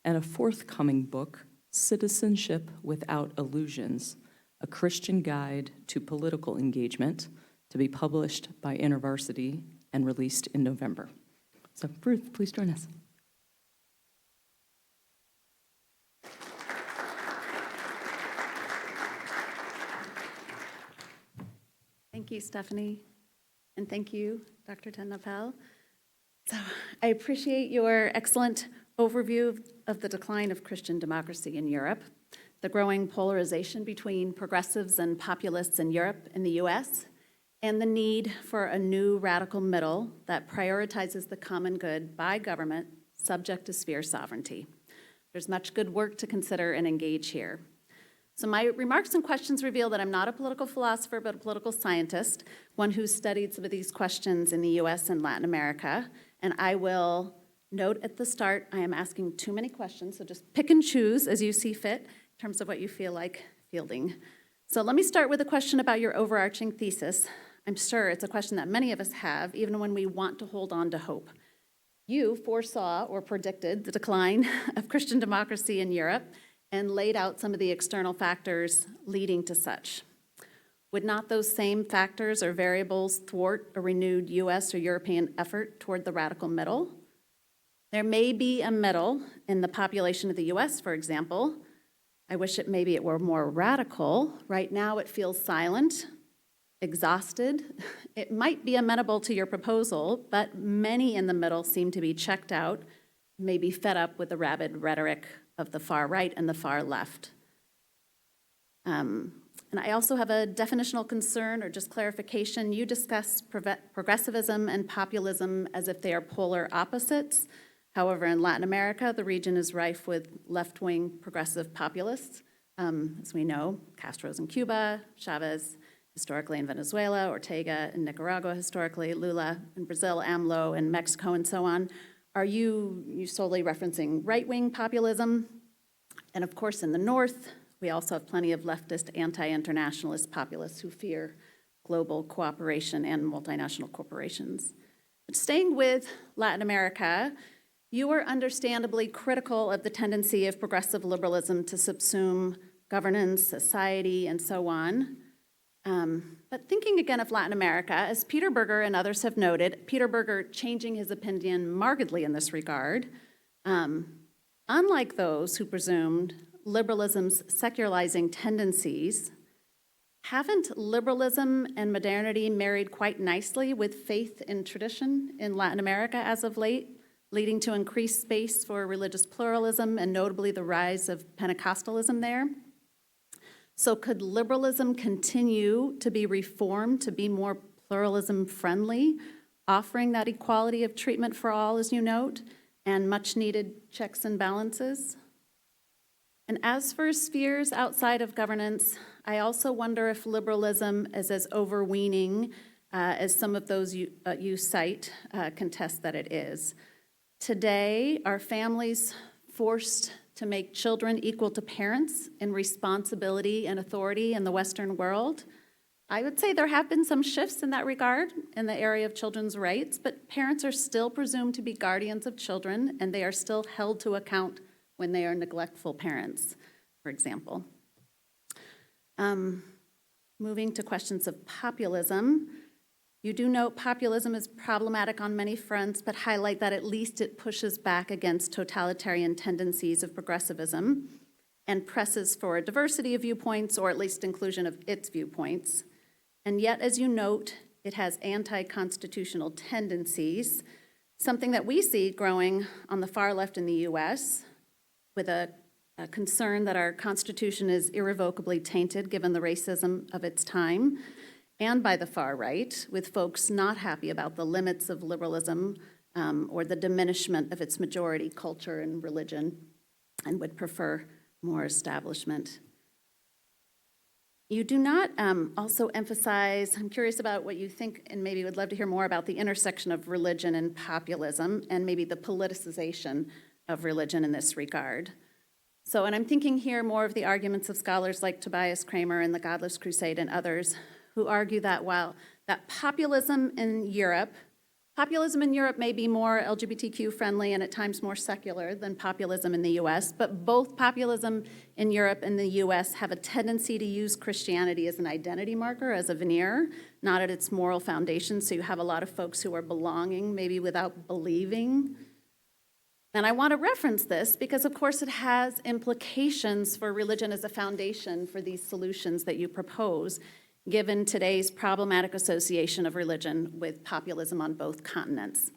and a forthcoming book, Citizenship Without Illusions, A Christian Guide to Political Engagement, to be published by InterVarsity and released in November. So, Ruth, please join us. Thank you, Stephanie, and thank you, Dr. Napel. So I appreciate your excellent overview of the decline of Christian democracy in Europe, the growing polarization between progressives and populists in Europe and the US, and the need for a new radical middle that prioritizes the common good by government subject to sphere sovereignty. There's much good work to consider and engage here. So my remarks and questions reveal that I'm not a political philosopher, but a political scientist, one who's studied some of these questions in the US and Latin America. And I will note at the start, I am asking too many questions, so just pick and choose as you see fit in terms of what you feel like fielding. So let me start with a question about your overarching thesis. I'm sure it's a question that many of us have, even when we want to hold on to hope. You foresaw or predicted the decline of Christian democracy in Europe and laid out some of the external factors leading to such. Would not those same factors or variables thwart a renewed US or European effort toward the radical middle? There may be a middle in the population of the US, for example. I wish maybe it were more radical. Right now it feels silent, exhausted. It might be amenable to your proposal, but many in the middle seem to be checked out, maybe fed up with the rabid rhetoric of the far right and the far left. And I also have a definitional concern or just clarification. You discuss progressivism and populism as if they are polar opposites. However, in Latin America, the region is rife with left-wing progressive populists. As we know, Castro's in Cuba, Chavez historically in Venezuela, Ortega in Nicaragua historically, Lula in Brazil, AMLO in Mexico, and so on. Are you solely referencing right-wing populism? And of course, in the North, we also have plenty of leftist anti-internationalist populists who fear global cooperation and multinational corporations. But staying with Latin America, you are understandably critical of the tendency of progressive liberalism to subsume governance, society, and so on. But thinking again of Latin America, as Peter Berger and others have noted, Peter Berger changing his opinion markedly in this regard, unlike those who presumed liberalism's secularizing tendencies, Haven't liberalism and modernity married quite nicely with faith and tradition in Latin America as of late, leading to increased space for religious pluralism and notably the rise of Pentecostalism there? So could liberalism continue to be reformed to be more pluralism-friendly, offering that equality of treatment for all, as you note, and much-needed checks and balances? And as for spheres outside of governance, I also wonder if liberalism is as overweening as some of those you cite contest that it is. Today, are families forced to make children equal to parents in responsibility and authority in the Western world? I would say there have been some shifts in that regard in the area of children's rights, but parents are still presumed to be guardians of children, and they are still held to account when they are neglectful parents, for example. Moving to questions of populism, you do note populism is problematic on many fronts, but highlight that at least it pushes back against totalitarian tendencies of progressivism and presses for a diversity of viewpoints, or at least inclusion of its viewpoints. And yet, as you note, it has anti-constitutional tendencies, something that we see growing on the far left in the US, with a concern that our Constitution is irrevocably tainted given the racism of its time, and by the far right, with folks not happy about the limits of liberalism or the diminishment of its majority culture and religion, and would prefer more establishment. You do not also emphasize, I'm curious about what you think, and maybe would love to hear more about the intersection of religion and populism, and maybe the politicization of religion in this regard. So, and I'm thinking here more of the arguments of scholars like Tobias Kramer and the Godless Crusade and others who argue that while that populism in Europe may be more LGBTQ friendly and at times more secular than populism in the US, but both populism in Europe and the US have a tendency to use Christianity as an identity marker, as a veneer, not at its moral foundation. So you have a lot of folks who are belonging, maybe without believing. And I want to reference this because, of course, it has implications for religion as a foundation for these solutions that you propose, given today's problematic association of religion with populism on both continents,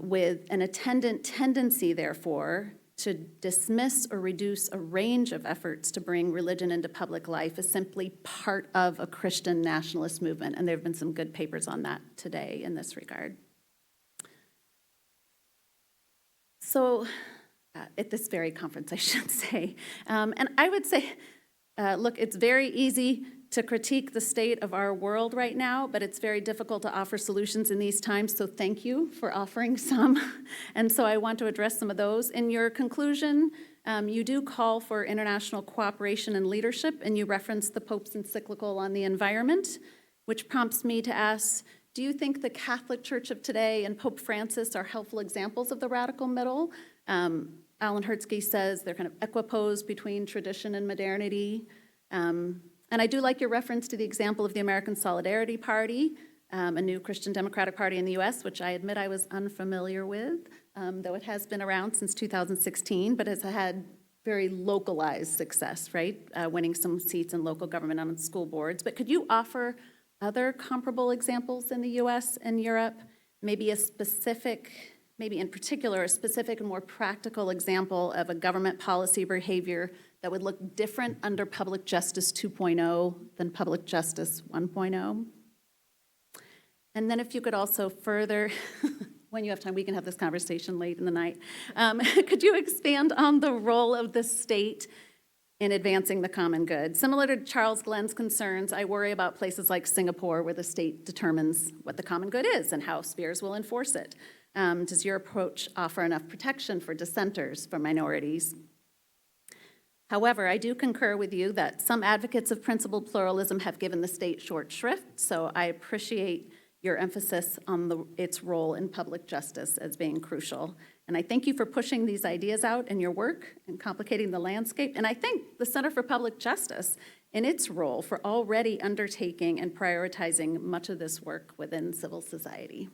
with an attendant tendency, therefore, to dismiss or reduce a range of efforts to bring religion into public life as simply part of a Christian nationalist movement. And there have been some good papers on that today in this regard. So, at this very conference, I should say. And I would say, look, it's very easy to critique the state of our world right now, but it's very difficult to offer solutions in these times, so thank you for offering some. And so I want to address some of those. In your conclusion, you do call for international cooperation and leadership, and you reference the Pope's encyclical on the environment, which prompts me to ask, do you think the Catholic Church of today and Pope Francis are helpful examples of the radical middle? Alan Hertzke says they're kind of equiposed between tradition and modernity. And I do like your reference to the example of the American Solidarity Party, a new Christian Democratic Party in the US, which I admit I was unfamiliar with, though it has been around since 2016, but has had very localized success, right? Winning some seats in local government on school boards. But could you offer other comparable examples in the US and Europe? Maybe a specific, maybe in particular, a specific and more practical example of a government policy behavior that would look different under Public Justice 2.0 than Public Justice 1.0? And then if you could also further, when you have time, we can have this conversation late in the night. Could you expand on the role of the state in advancing the common good? Similar to Charles Glenn's concerns, I worry about places like Singapore where the state determines what the common good is and how spheres will enforce it. Does your approach offer enough protection for dissenters, for minorities? However, I do concur with you that some advocates of principled pluralism have given the state short shrift, so I appreciate your emphasis on its role in public justice as being crucial. And I thank you for pushing these ideas out in your work and complicating the landscape. And I thank the Center for Public Justice in its role for already undertaking and prioritizing much of this work within civil society.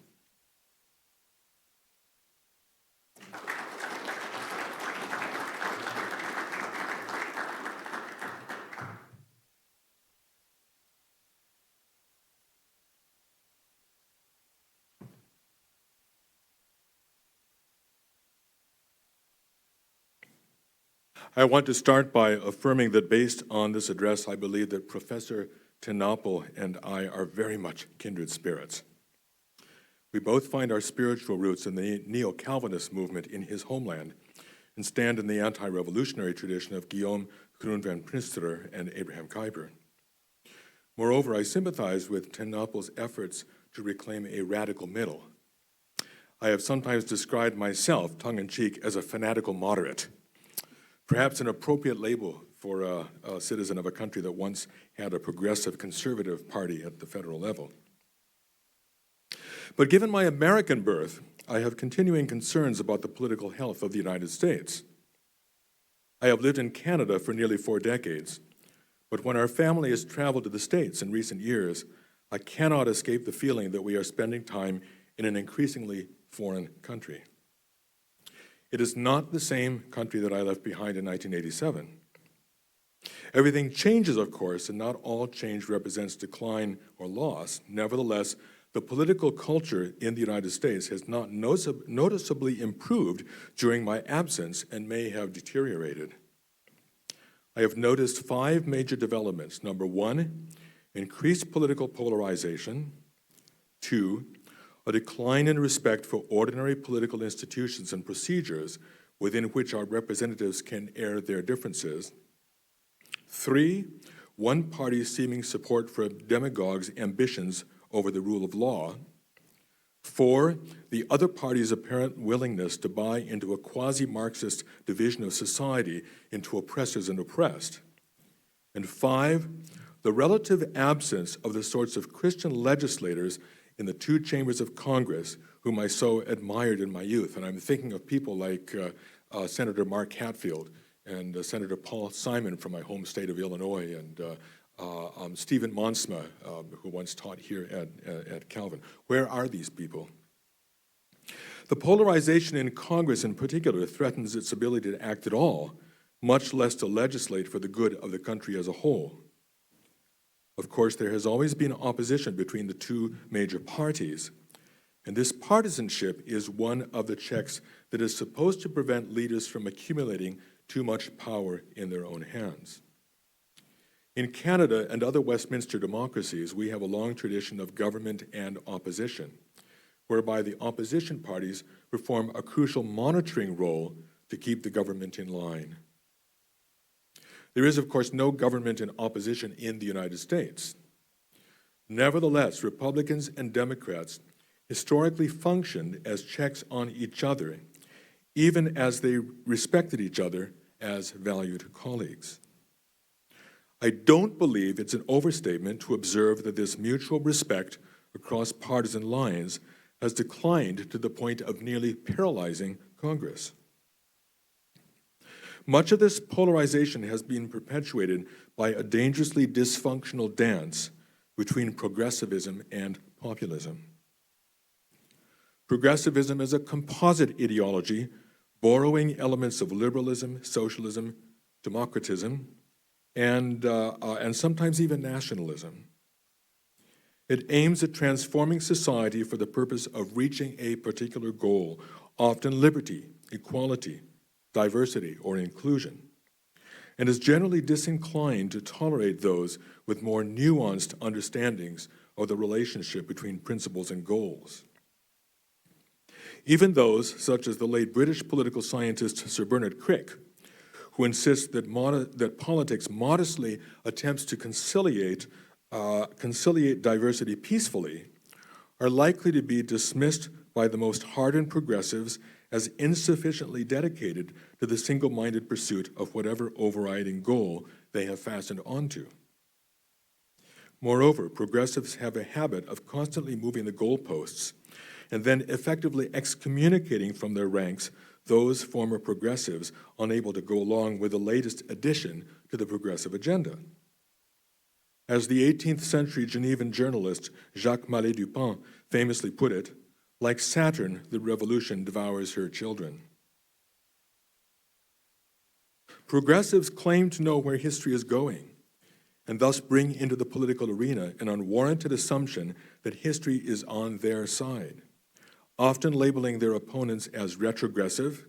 I want to start by affirming that based on this address, I believe that Professor Napel and I are very much kindred spirits. We both find our spiritual roots in the neo-Calvinist movement in his homeland and stand in the anti-revolutionary tradition of Guillaume Groen van Prinsterer and Abraham Kuyper. Moreover, I sympathize with Ten Napel's efforts to reclaim a radical middle. I have sometimes described myself, tongue-in-cheek, as a fanatical moderate, perhaps an appropriate label for a citizen of a country that once had a progressive conservative party at the federal level. But given my American birth, I have continuing concerns about the political health of the United States. I have lived in Canada for nearly 4 decades, but when our family has traveled to the States in recent years, I cannot escape the feeling that we are spending time in an increasingly foreign country. It is not the same country that I left behind in 1987. Everything changes, of course, and not all change represents decline or loss. Nevertheless, the political culture in the United States has not noticeably improved during my absence and may have deteriorated. I have noticed 5 major developments. Number 1, increased political polarization. 2, a decline in respect for ordinary political institutions and procedures within which our representatives can air their differences. 3, one party seeming support for demagogues' ambitions over the rule of law. 4, the other party's apparent willingness to buy into a quasi-Marxist division of society into oppressors and oppressed. And 5, the relative absence of the sorts of Christian legislators in the 2 chambers of Congress whom I so admired in my youth. And I'm thinking of people like Senator Mark Hatfield and Senator Paul Simon from my home state of Illinois, and Stephen Monsma, who once taught here at Calvin. Where are these people? The polarization in Congress in particular threatens its ability to act at all, much less to legislate for the good of the country as a whole. Of course, there has always been opposition between the 2 major parties, and this partisanship is one of the checks that is supposed to prevent leaders from accumulating too much power in their own hands. In Canada and other Westminster democracies, we have a long tradition of government and opposition, whereby the opposition parties perform a crucial monitoring role to keep the government in line. There is, of course, no government in opposition in the United States. Nevertheless, Republicans and Democrats historically functioned as checks on each other, even as they respected each other as valued colleagues. I don't believe it's an overstatement to observe that this mutual respect across partisan lines has declined to the point of nearly paralyzing Congress. Much of this polarization has been perpetuated by a dangerously dysfunctional dance between progressivism and populism. Progressivism is a composite ideology borrowing elements of liberalism, socialism, democratism, and sometimes even nationalism. It aims at transforming society for the purpose of reaching a particular goal, often liberty, equality, diversity, or inclusion, and is generally disinclined to tolerate those with more nuanced understandings of the relationship between principles and goals. Even those, such as the late British political scientist Sir Bernard Crick, who insists that politics modestly attempts to conciliate diversity peacefully, are likely to be dismissed by the most hardened progressives as insufficiently dedicated to the single-minded pursuit of whatever overriding goal they have fastened onto. Moreover, progressives have a habit of constantly moving the goalposts and then effectively excommunicating from their ranks those former progressives unable to go along with the latest addition to the progressive agenda. As the 18th century Genevan journalist Jacques Mallet Dupin famously put it, like Saturn, the revolution devours her children. Progressives claim to know where history is going, and thus bring into the political arena an unwarranted assumption that history is on their side, often labeling their opponents as retrogressive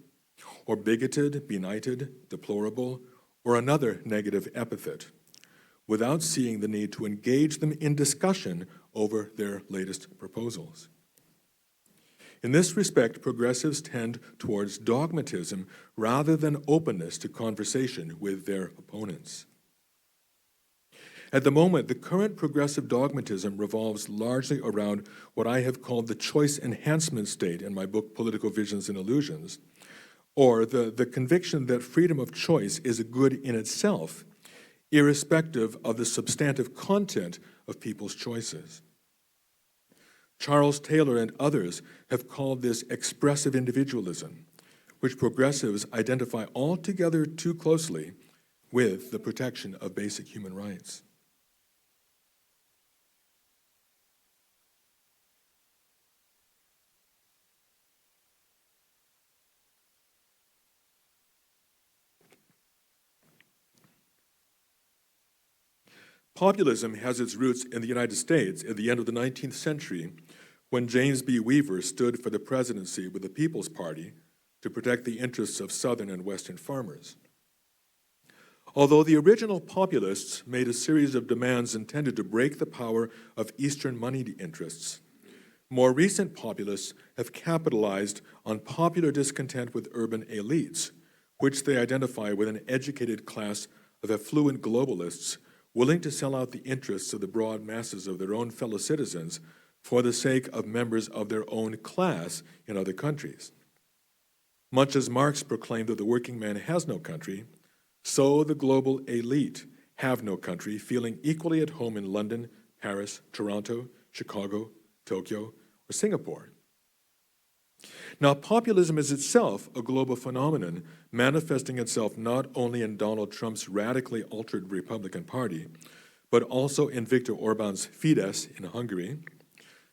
or bigoted, benighted, deplorable, or another negative epithet, without seeing the need to engage them in discussion over their latest proposals. In this respect, progressives tend towards dogmatism rather than openness to conversation with their opponents. At the moment, the current progressive dogmatism revolves largely around what I have called the choice enhancement state in my book, Political Visions and Illusions, or the conviction that freedom of choice is a good in itself, irrespective of the substantive content of people's choices. Charles Taylor and others have called this expressive individualism, which progressives identify altogether too closely with the protection of basic human rights. Populism has its roots in the United States at the end of the 19th century, when James B. Weaver stood for the presidency with the People's Party to protect the interests of Southern and Western farmers. Although the original populists made a series of demands intended to break the power of Eastern moneyed interests, more recent populists have capitalized on popular discontent with urban elites, which they identify with an educated class of affluent globalists willing to sell out the interests of the broad masses of their own fellow citizens for the sake of members of their own class in other countries. Much as Marx proclaimed that the working man has no country, so the global elite have no country, feeling equally at home in London, Paris, Toronto, Chicago, Tokyo, or Singapore. Now, populism is itself a global phenomenon, manifesting itself not only in Donald Trump's radically altered Republican Party, but also in Viktor Orban's Fidesz in Hungary,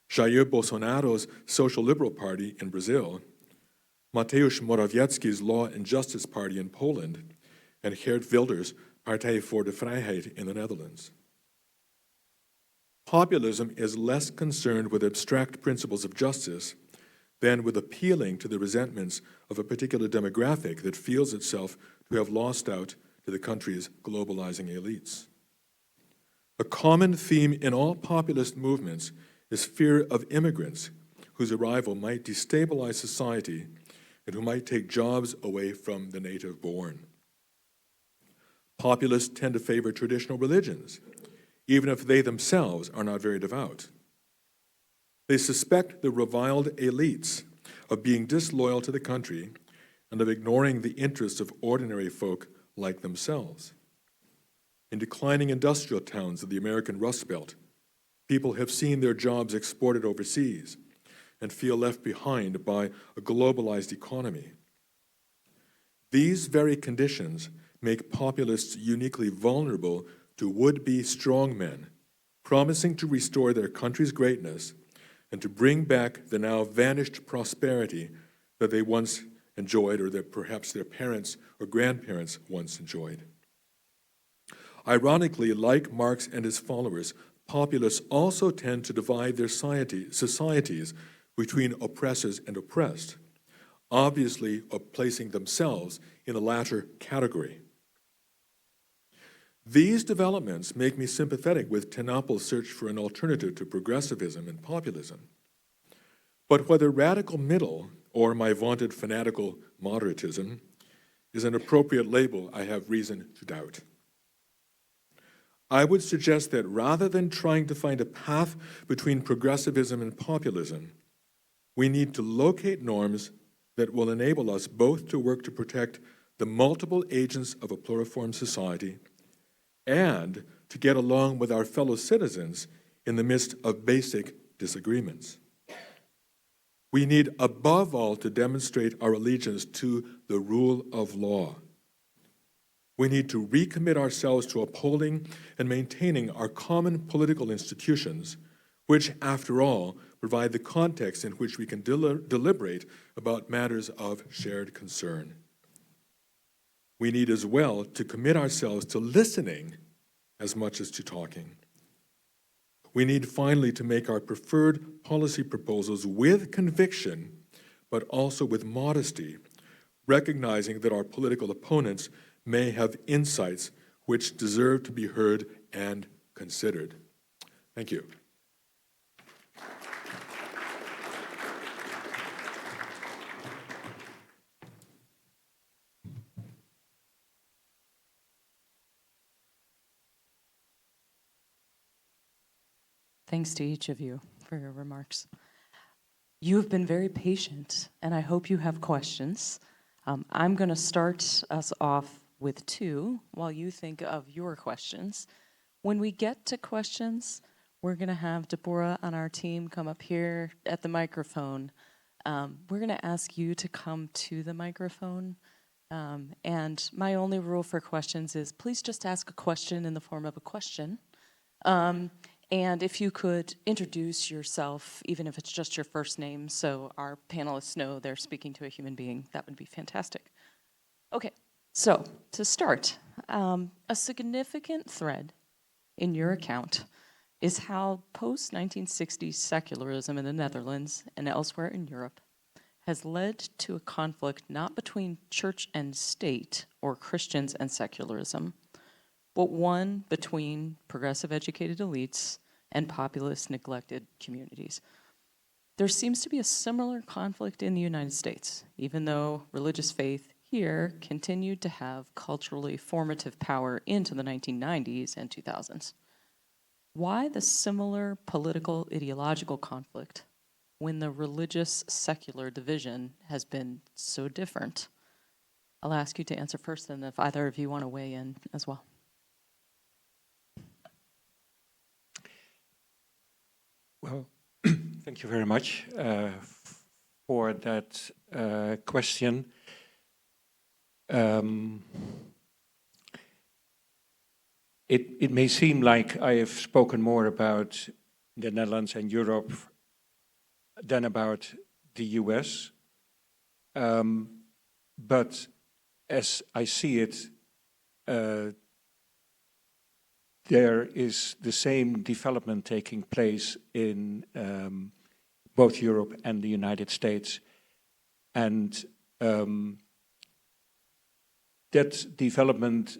Jair Bolsonaro's Social Liberal Party in Brazil, Mateusz Morawiecki's Law and Justice Party in Poland, and Geert Wilders' Partij voor de Vrijheid in the Netherlands. Populism is less concerned with abstract principles of justice than with appealing to the resentments of a particular demographic that feels itself to have lost out to the country's globalizing elites. A common theme in all populist movements is fear of immigrants whose arrival might destabilize society and who might take jobs away from the native born. Populists tend to favor traditional religions, even if they themselves are not very devout. They suspect the reviled elites of being disloyal to the country and of ignoring the interests of ordinary folk like themselves. In declining industrial towns of the American Rust Belt, people have seen their jobs exported overseas and feel left behind by a globalized economy. These very conditions make populists uniquely vulnerable to would-be strongmen, promising to restore their country's greatness and to bring back the now vanished prosperity that they once enjoyed, or that perhaps their parents or grandparents once enjoyed. Ironically, like Marx and his followers, populists also tend to divide their societies between oppressors and oppressed, obviously placing themselves in the latter category. These developments make me sympathetic with Napel's search for an alternative to progressivism and populism. But whether radical middle or my vaunted fanatical moderatism is an appropriate label, I have reason to doubt. I would suggest that rather than trying to find a path between progressivism and populism, we need to locate norms that will enable us both to work to protect the multiple agents of a pluriform society and to get along with our fellow citizens in the midst of basic disagreements. We need, above all, to demonstrate our allegiance to the rule of law. We need to recommit ourselves to upholding and maintaining our common political institutions, which, after all, provide the context in which we can deliberate about matters of shared concern. We need as well to commit ourselves to listening as much as to talking. We need finally to make our preferred policy proposals with conviction, but also with modesty, recognizing that our political opponents may have insights which deserve to be heard and considered. Thank you. Thanks to each of you for your remarks. You have been very patient, and I hope you have questions. I'm going to start us off with two while you think of your questions. When we get to questions, we're going to have Deborah on our team come up here at the microphone. We're going to ask you to come to the microphone. And my only rule for questions is please just ask a question in the form of a question. And if you could introduce yourself, even if it's just your first name, so our panelists know they're speaking to a human being, that would be fantastic. Okay, so to start, a significant thread in your account is how post-1960s secularism in the Netherlands and elsewhere in Europe has led to a conflict not between church and state or Christians and secularism, but one between progressive educated elites and populist neglected communities. There seems to be a similar conflict in the United States, even though religious faith here continued to have culturally formative power into the 1990s and 2000s. Why the similar political ideological conflict when the religious secular division has been so different? I'll ask you to answer first, and if either of you want to weigh in as well. Well, thank you very much for that question. It may seem like I have spoken more about the Netherlands and Europe than about the US, but as I see it, there is the same development taking place in both Europe and the United States. And that development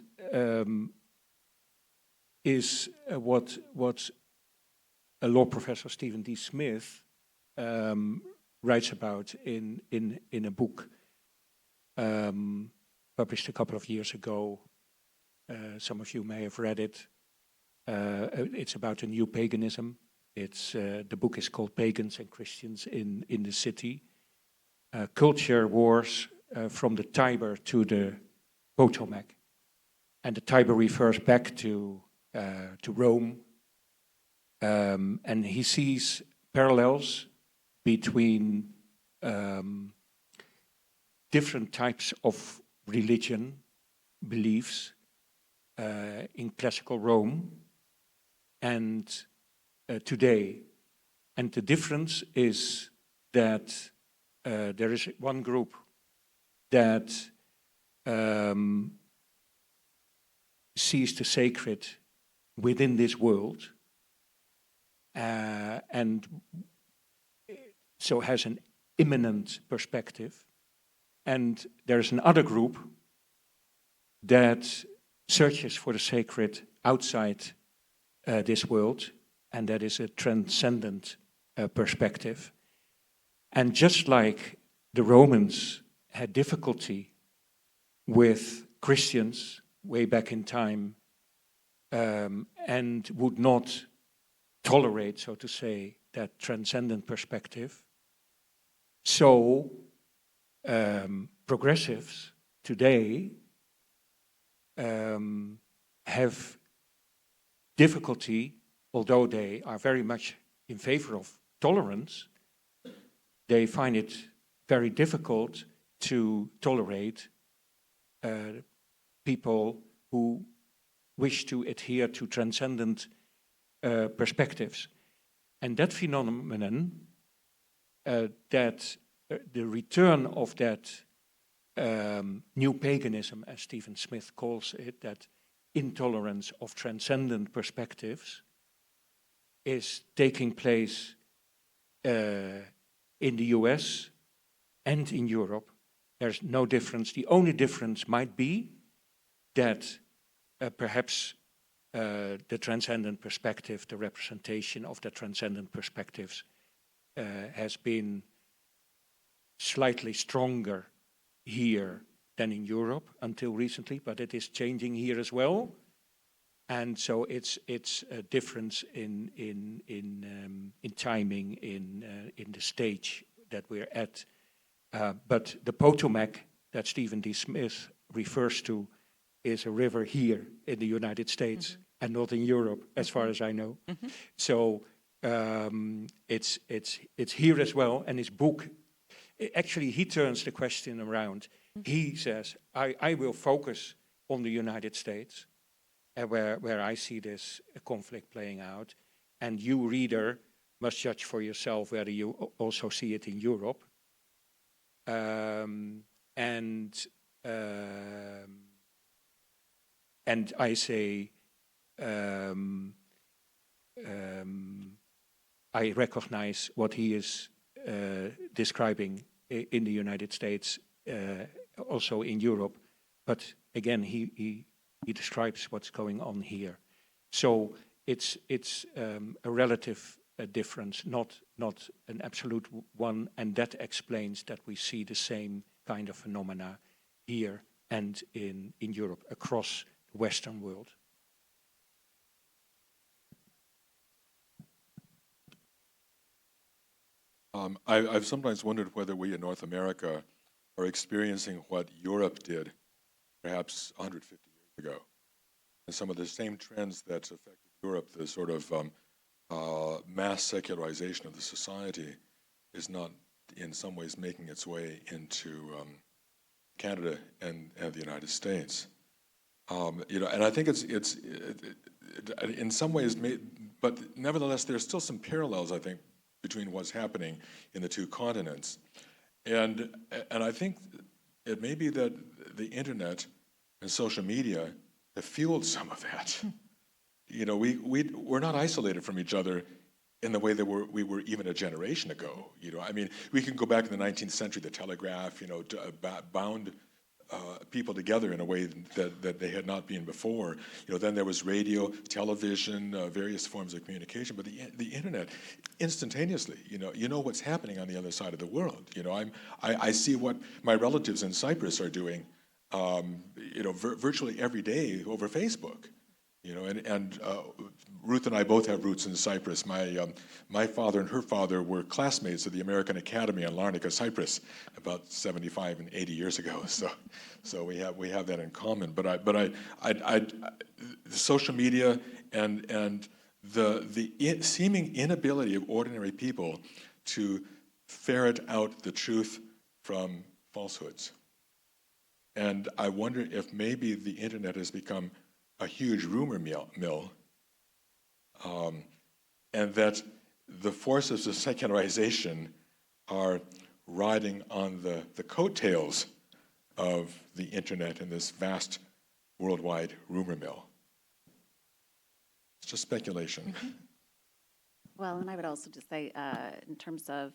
is what a law professor, Stephen D. Smith, writes about in a book published a couple of years ago. Some of you may have read it. It's about a new paganism. The book is called Pagans and Christians in the City. Culture wars from the Tiber to the Potomac. And the Tiber refers back to Rome. And he sees parallels between different types of religion, beliefs in classical Rome and today. And the difference is that there is one group that sees the sacred within this world and so has an immanent perspective. And there's another group that searches for the sacred outside this world, and that is a transcendent perspective. And just like the Romans had difficulty with Christians way back in time and would not tolerate, so to say, that transcendent perspective, so progressives today have difficulty, although they are very much in favor of tolerance, they find it very difficult to tolerate people who wish to adhere to transcendent perspectives. And that phenomenon, that the return of that new paganism, as Stephen Smith calls it, that intolerance of transcendent perspectives, is taking place in the US and in Europe There's no difference. The only difference might be that perhaps the transcendent perspective, the representation of the transcendent perspectives has been slightly stronger here than in Europe until recently, but it is changing here as well. And so it's a difference in timing, in the stage that we're at. But the Potomac that Stephen D. Smith refers to is a river here in the United States and not in Europe, as far as I know. So it's here as well. And his book, actually, he turns the question around. He says, I will focus on the United States, where I see this conflict playing out. And you, reader, must judge for yourself whether you also see it in Europe. And I say, I recognize what he is describing in the United States, also in Europe, but again, he describes what's going on here. So it's a relative difference, not an absolute one, and that explains that we see the same kind of phenomena here and in Europe, across the Western world. I've sometimes wondered whether we in North America are experiencing what Europe did perhaps 150 years ago. And some of the same trends that affected Europe, the sort of mass secularization of the society, is not in some ways making its way into Canada and the United States. And I think it's in some ways, but nevertheless, there's still some parallels, I think, between what's happening in the two continents. And I think it may be that the internet and social media have fueled some of that. We're not isolated from each other in the way that we were even a generation ago. I mean, we can go back in the 19th century, the telegraph, bound people together in a way that they had not been before. Then there was radio, television, various forms of communication, but the internet, instantaneously, you know what's happening on the other side of the world. I see what my relatives in Cyprus are doing, virtually every day over Facebook. And Ruth and I both have roots in Cyprus. My father and her father were classmates at the American Academy in Larnaca, Cyprus, about 75 and 80 years ago. So we have that in common. But social media and the seeming inability of ordinary people to ferret out the truth from falsehoods. And I wonder if maybe the internet has become a huge rumor mill, and that the forces of secularization are riding on the coattails of the internet and this vast worldwide rumor mill. It's just speculation. Well, and I would also just say, in terms of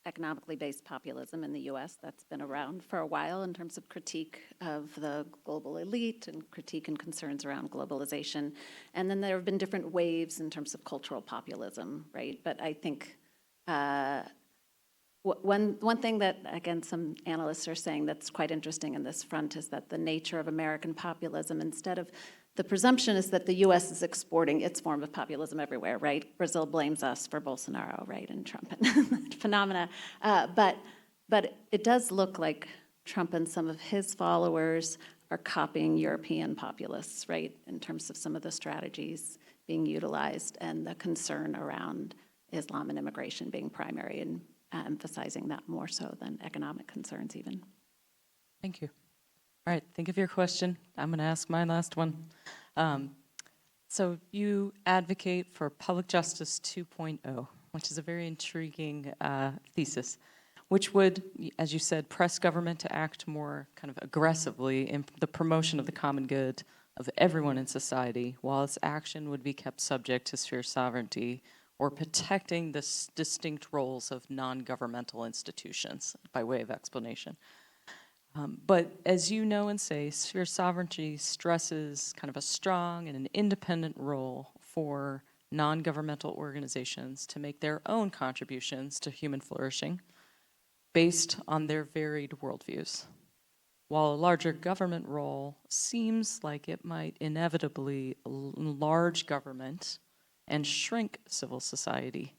economically based populism in the US, that's been around for a while in terms of critique of the global elite and critique and concerns around globalization. And then there have been different waves in terms of cultural populism, right? But I think one thing that, again, some analysts are saying that's quite interesting in this front is that the nature of American populism, instead of the presumption is that the U.S. is exporting its form of populism everywhere, right? Brazil blames us for Bolsonaro, right, and Trump and phenomena. But it does look like Trump and some of his followers are copying European populists, right, in terms of some of the strategies being utilized and the concern around Islam and immigration being primary and emphasizing that more so than economic concerns even. Thank you. All right, think of your question. I'm going to ask my last one. So you advocate for public justice 2.0, which is a very intriguing thesis, which would, as you said, press government to act more kind of aggressively in the promotion of the common good of everyone in society, while its action would be kept subject to sphere sovereignty or protecting the distinct roles of non-governmental institutions, by way of explanation. But as you know and say, sphere sovereignty stresses kind of a strong and an independent role for non-governmental organizations to make their own contributions to human flourishing based on their varied worldviews, while a larger government role seems like it might inevitably enlarge government and shrink civil society,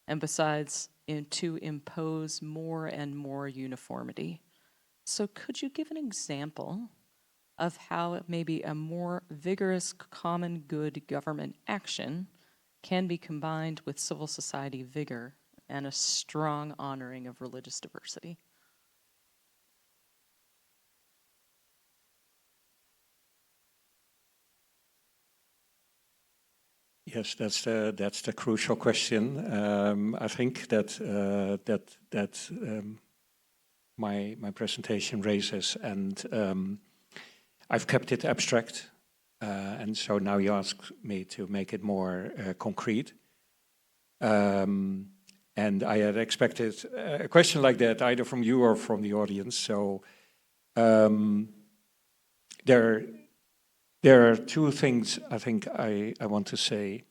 and besides, to impose more and more uniformity. So could you give an example of how maybe a more vigorous common good government action can be combined with civil society vigor and a strong honoring of religious diversity? Yes, that's the crucial question. I think that my presentation raises, and I've kept it abstract, and so now you ask me to make it more concrete. And I had expected a question like that either from you or from the audience. So there are two things I think I want to say.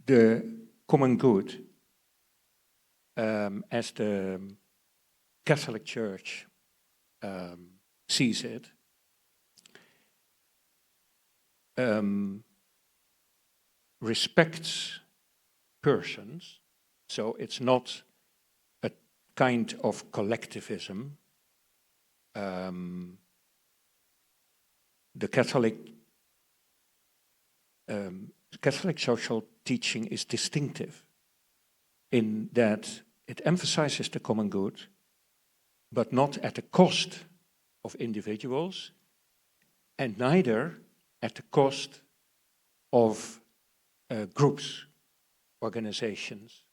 The common good, as the Catholic Church sees it, respects persons, so it's not a kind of collectivism. The Catholic social teaching is distinctive in that it emphasizes the common good, but not at the cost of individuals, and neither at the cost of groups, organizations.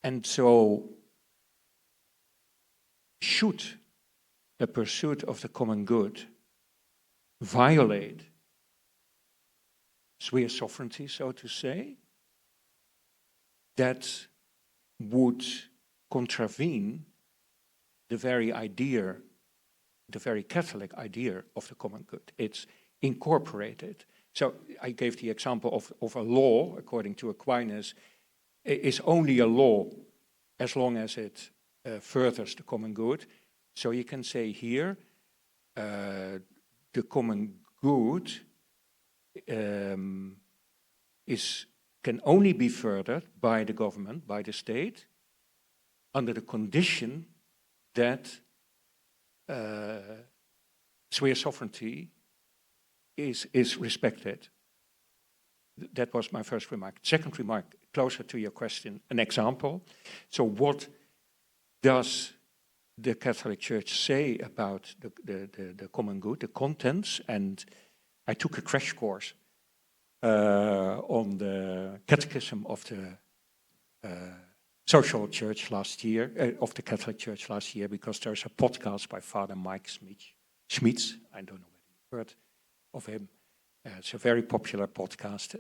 And so, should the pursuit of the common good violate sphere sovereignty, so to say, that would contravene the very idea, the very Catholic idea of the common good. It's incorporated. So I gave the example of a law, according to Aquinas, is only a law as long as it furthers the common good. So you can say here, the common good can only be furthered by the government, by the state, under the condition that sphere sovereignty is respected. That was my first remark. Second remark, closer to your question, an example. So what does the Catholic Church say about the common good, the contents? And I took a crash course on the Catechism of the Social Church last year, of the Catholic Church last year, because there's a podcast by Father Mike Schmitz. I don't know whether you've heard of him. It's a very popular podcast.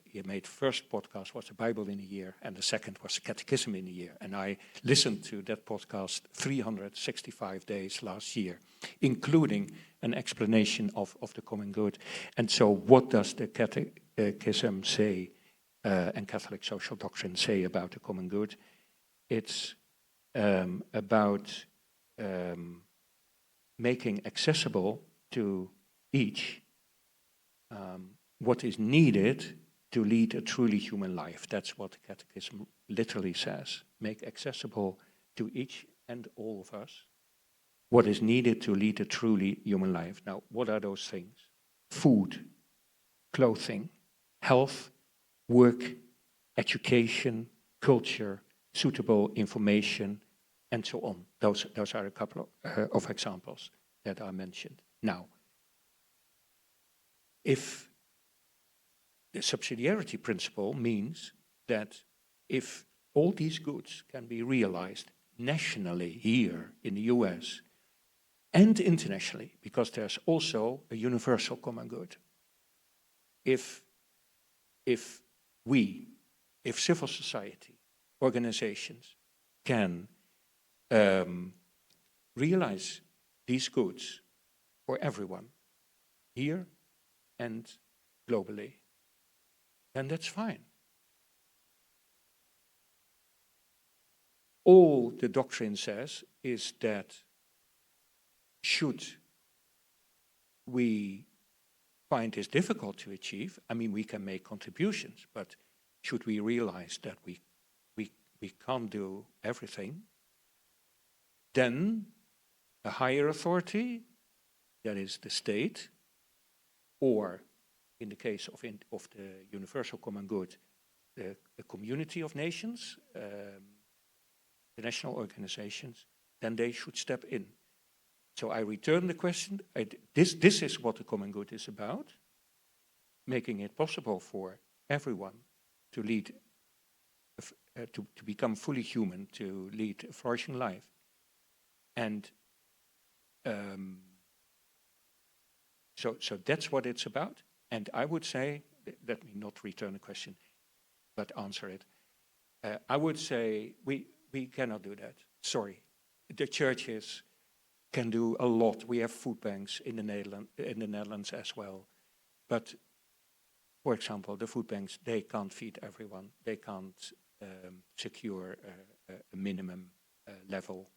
He made first podcast was the Bible in a year, and the second was the Catechism in a year. And I listened to that podcast 365 days last year, including an explanation of the common good. And so what does the Catechism say and Catholic social doctrine say about the common good? It's about making accessible to each what is needed to lead a truly human life. That's what the Catechism literally says. Make accessible to each and all of us what is needed to lead a truly human life. Now, what are those things? Food, clothing, health, work, education, culture, suitable information, and so on. Those are a couple of examples that I mentioned. Now, if the subsidiarity principle means that if all these goods can be realized nationally here in the US and internationally, because there's also a universal common good, if civil society, organizations can realize these goods for everyone, here and globally, then that's fine. All the doctrine says is that should we find this difficult to achieve, I mean, we can make contributions, but should we realize that we can't do everything, then a higher authority, that is the state, or in the case of the universal common good, the community of nations, the national organizations, then they should step in. So I return the question. This is what the common good is about, making it possible for everyone to lead, to become fully human, to lead a flourishing life. And so that's what it's about. And I would say, let me not return the question, but answer it. I would say we cannot do that. Sorry. The churches can do a lot. We have food banks in the Netherlands as well. But, for example, the food banks, they can't feed everyone. They can't secure a minimum level,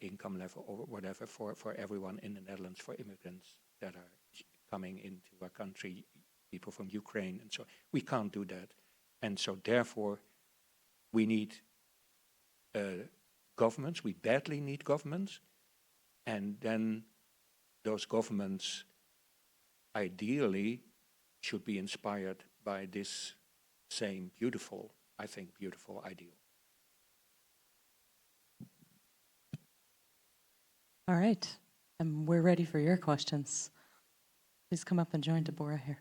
income level or whatever for everyone in the Netherlands, for immigrants that are coming into our country, people from Ukraine and so on. We can't do that. And so therefore, we need governments. We badly need governments. And then those governments ideally should be inspired by this same beautiful, I think, beautiful ideal. All right, and we're ready for your questions. Please come up and join Deborah here.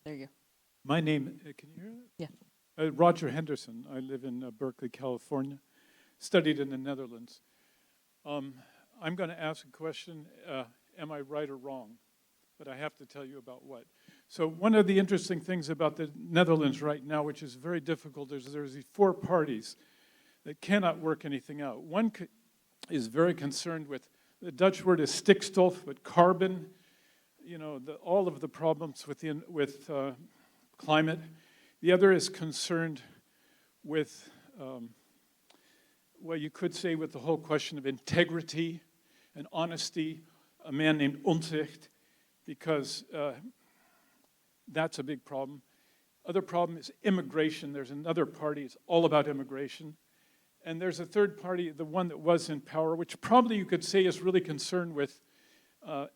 There you go. My name, can you hear that? Yeah. Roger Henderson. I live in Berkeley, California. Studied in the Netherlands. I'm going to ask a question, am I right or wrong? But I have to tell you about what. So one of the interesting things about the Netherlands right now, which is very difficult, is there's these four parties that cannot work anything out. One is very concerned with, the Dutch word is stikstof, but carbon, you know, all of the problems with climate. The other is concerned with, well, you could say with the whole question of integrity and honesty, a man named Omtzigt, because that's a big problem. Other problem is immigration. There's another party, it's all about immigration. And there's a third party, the one that was in power, which probably you could say is really concerned with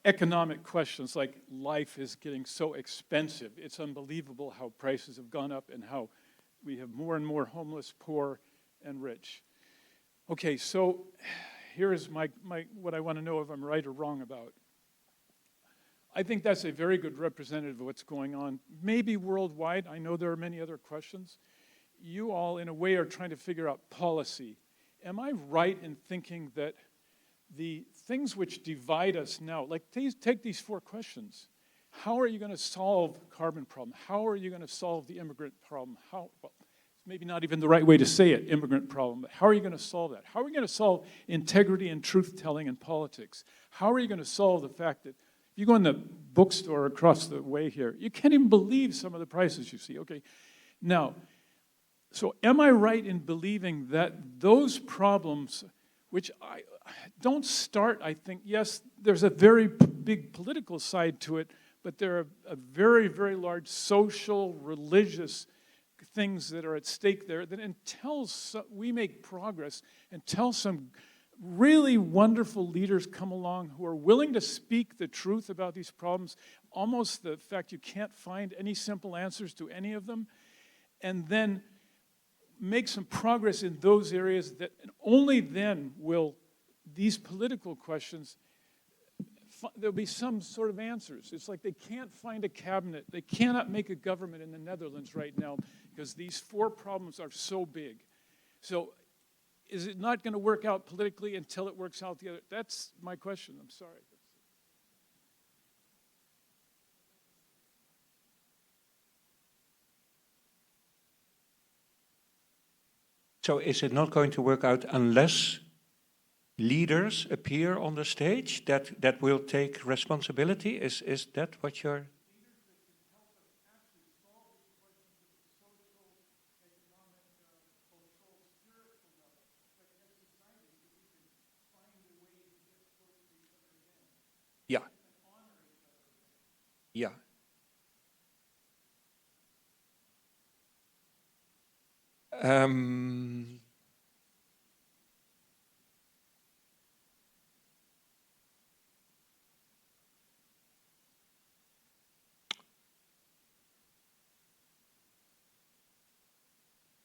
economic questions, like life is getting so expensive. It's unbelievable how prices have gone up and how we have more and more homeless, poor, and rich. Okay, so here is my what I want to know if I'm right or wrong about. I think that's a very good representative of what's going on, maybe worldwide. I know there are many other questions. You all, in a way, are trying to figure out policy. Am I right in thinking that the things which divide us now, like take these four questions. How are you going to solve the carbon problem? How are you going to solve the immigrant problem? Well, it's maybe not even the right way to say it, immigrant problem, but how are you going to solve that? How are we going to solve integrity and truth-telling in politics? How are you going to solve the fact that if you go in the bookstore across the way here, you can't even believe some of the prices you see. Okay, now, so am I right in believing that those problems, which I don't start, I think, yes, there's a very big political side to it, but there are a very, very large social, religious things that are at stake there that until we make progress, until some really wonderful leaders come along who are willing to speak the truth about these problems, almost the fact you can't find any simple answers to any of them, and then make some progress in those areas that only then will these political questions, there'll be some sort of answers. It's like they can't find a cabinet. They cannot make a government in the Netherlands right now because these four problems are so big. So is it not going to work out politically until it works out the other? That's my question. I'm sorry. So is it not going to work out unless leaders appear on the stage that will take responsibility? Is that what you're... Yeah. Yeah. Um,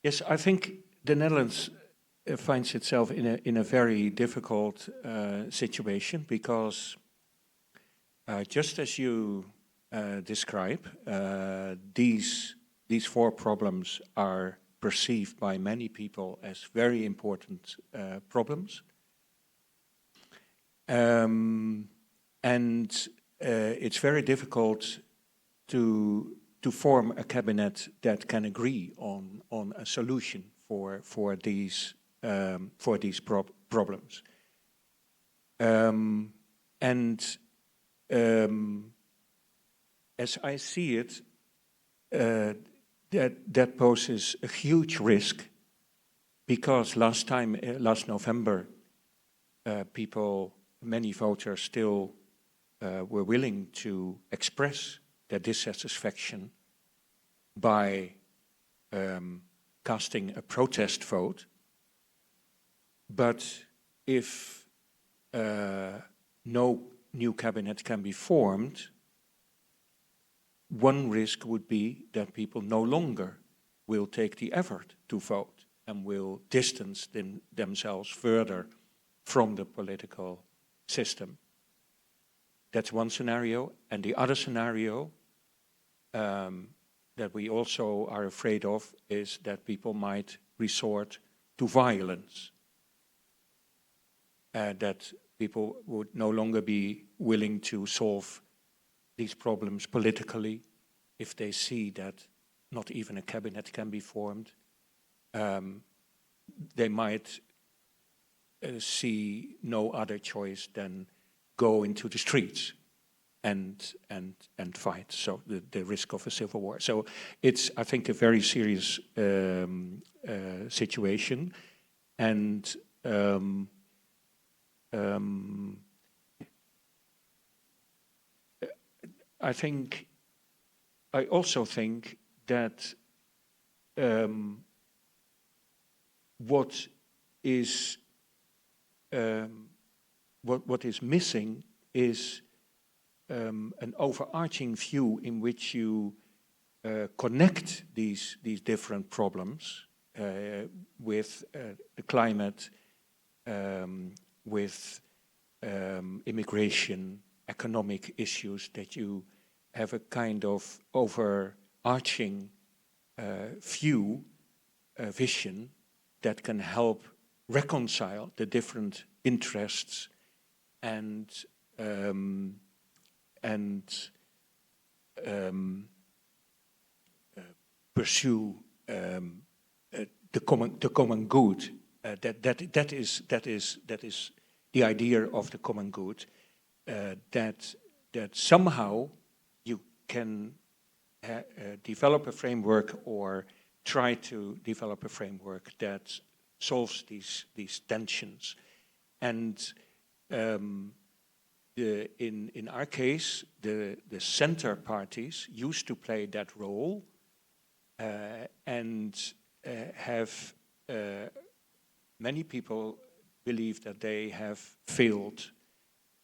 yes, I think the Netherlands finds itself in a very difficult situation because just as you describe, these four problems are perceived by many people as very important problems. And it's very difficult to form a cabinet that can agree on a solution for these problems. And as I see it, that poses a huge risk because last November, many voters still were willing to express their dissatisfaction by casting a protest vote. But if no new cabinet can be formed, one risk would be that people no longer will take the effort to vote and will distance themselves further from the political system. That's one scenario. And the other scenario that we also are afraid of is that people might resort to violence. That people would no longer be willing to solve these problems politically if they see that not even a cabinet can be formed. They might see no other choice than go into the streets and fight. So the risk of a civil war. So it's, I think, a very serious situation, and I also think that what is missing is an overarching view in which you connect these different problems with the climate, with immigration, economic issues, that you have a kind of overarching vision that can help reconcile the different interests and pursue the common good. That is the idea of the common good. That somehow you can develop a framework or try to develop a framework that solves these tensions. And in our case, the center parties used to play that role and have many people believe that they have failed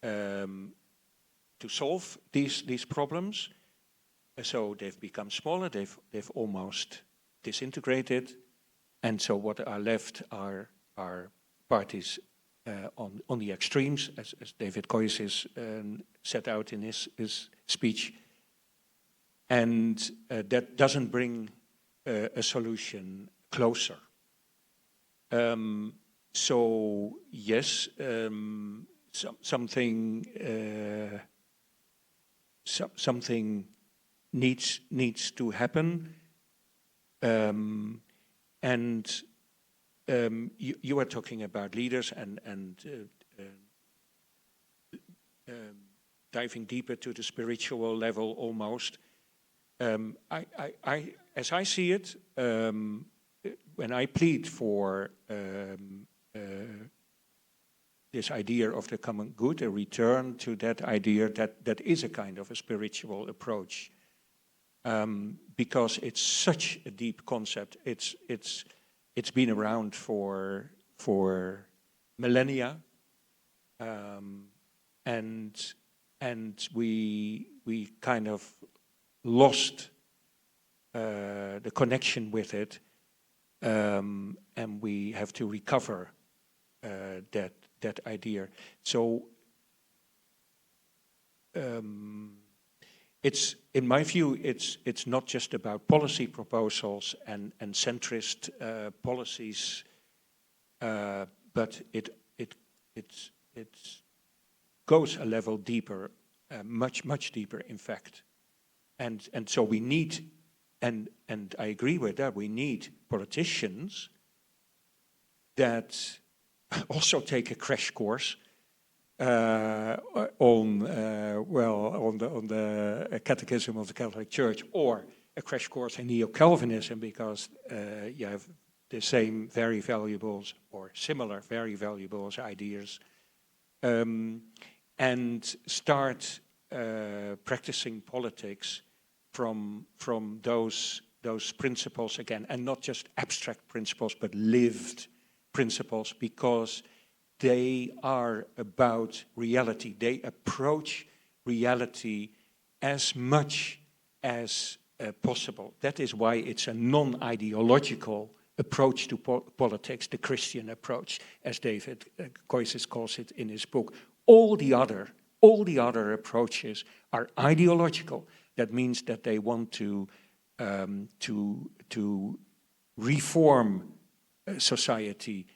to solve these problems. So they've become smaller, they've almost disintegrated, and so what are left are parties on the extremes, as David Koyes set out in his speech, and that doesn't bring a solution closer. So yes, something needs to happen, and you are talking about leaders and diving deeper to the spiritual level almost. As I see it, when I plead for this idea of the common good, a return to that idea that is a kind of a spiritual approach, because it's such a deep concept. It's been around for millennia, and we kind of lost the connection with it, and we have to recover that idea. So it's, in my view, it's not just about policy proposals and centrist policies, but it goes a level deeper, much deeper, in fact. And so we need, and I agree with that, we need politicians that also take a crash course on the Catechism of the Catholic Church, or a crash course in neo-Calvinism, because you have the same very valuable or similar very valuable ideas, and start practicing politics from those principles again, and not just abstract principles, but lived principles, because they are about reality. They approach reality as much as possible. That is why it's a non-ideological approach to politics, the Christian approach, as David Koysis calls it in his book. All the other approaches are ideological. That means that they want to reform society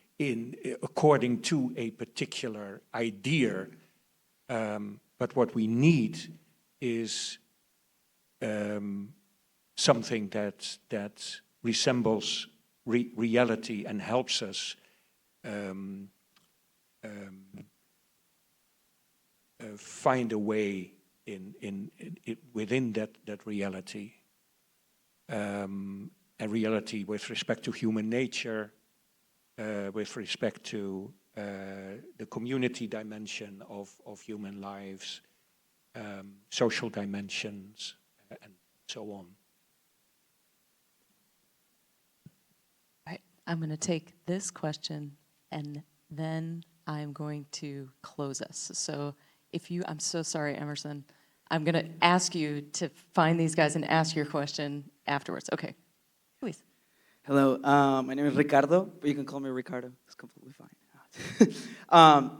according to a particular idea. But what we need is something that resembles reality and helps us find a way within that reality, a reality with respect to human nature, with respect to the community dimension of human lives, social dimensions, and so on. Right. I'm going to take this question, and then I'm going to close us. So I'm so sorry, Emerson. I'm going to ask you to find these guys and ask your question afterwards. Okay, please. Hello, my name is Ricardo, but you can call me Ricardo. It's completely fine.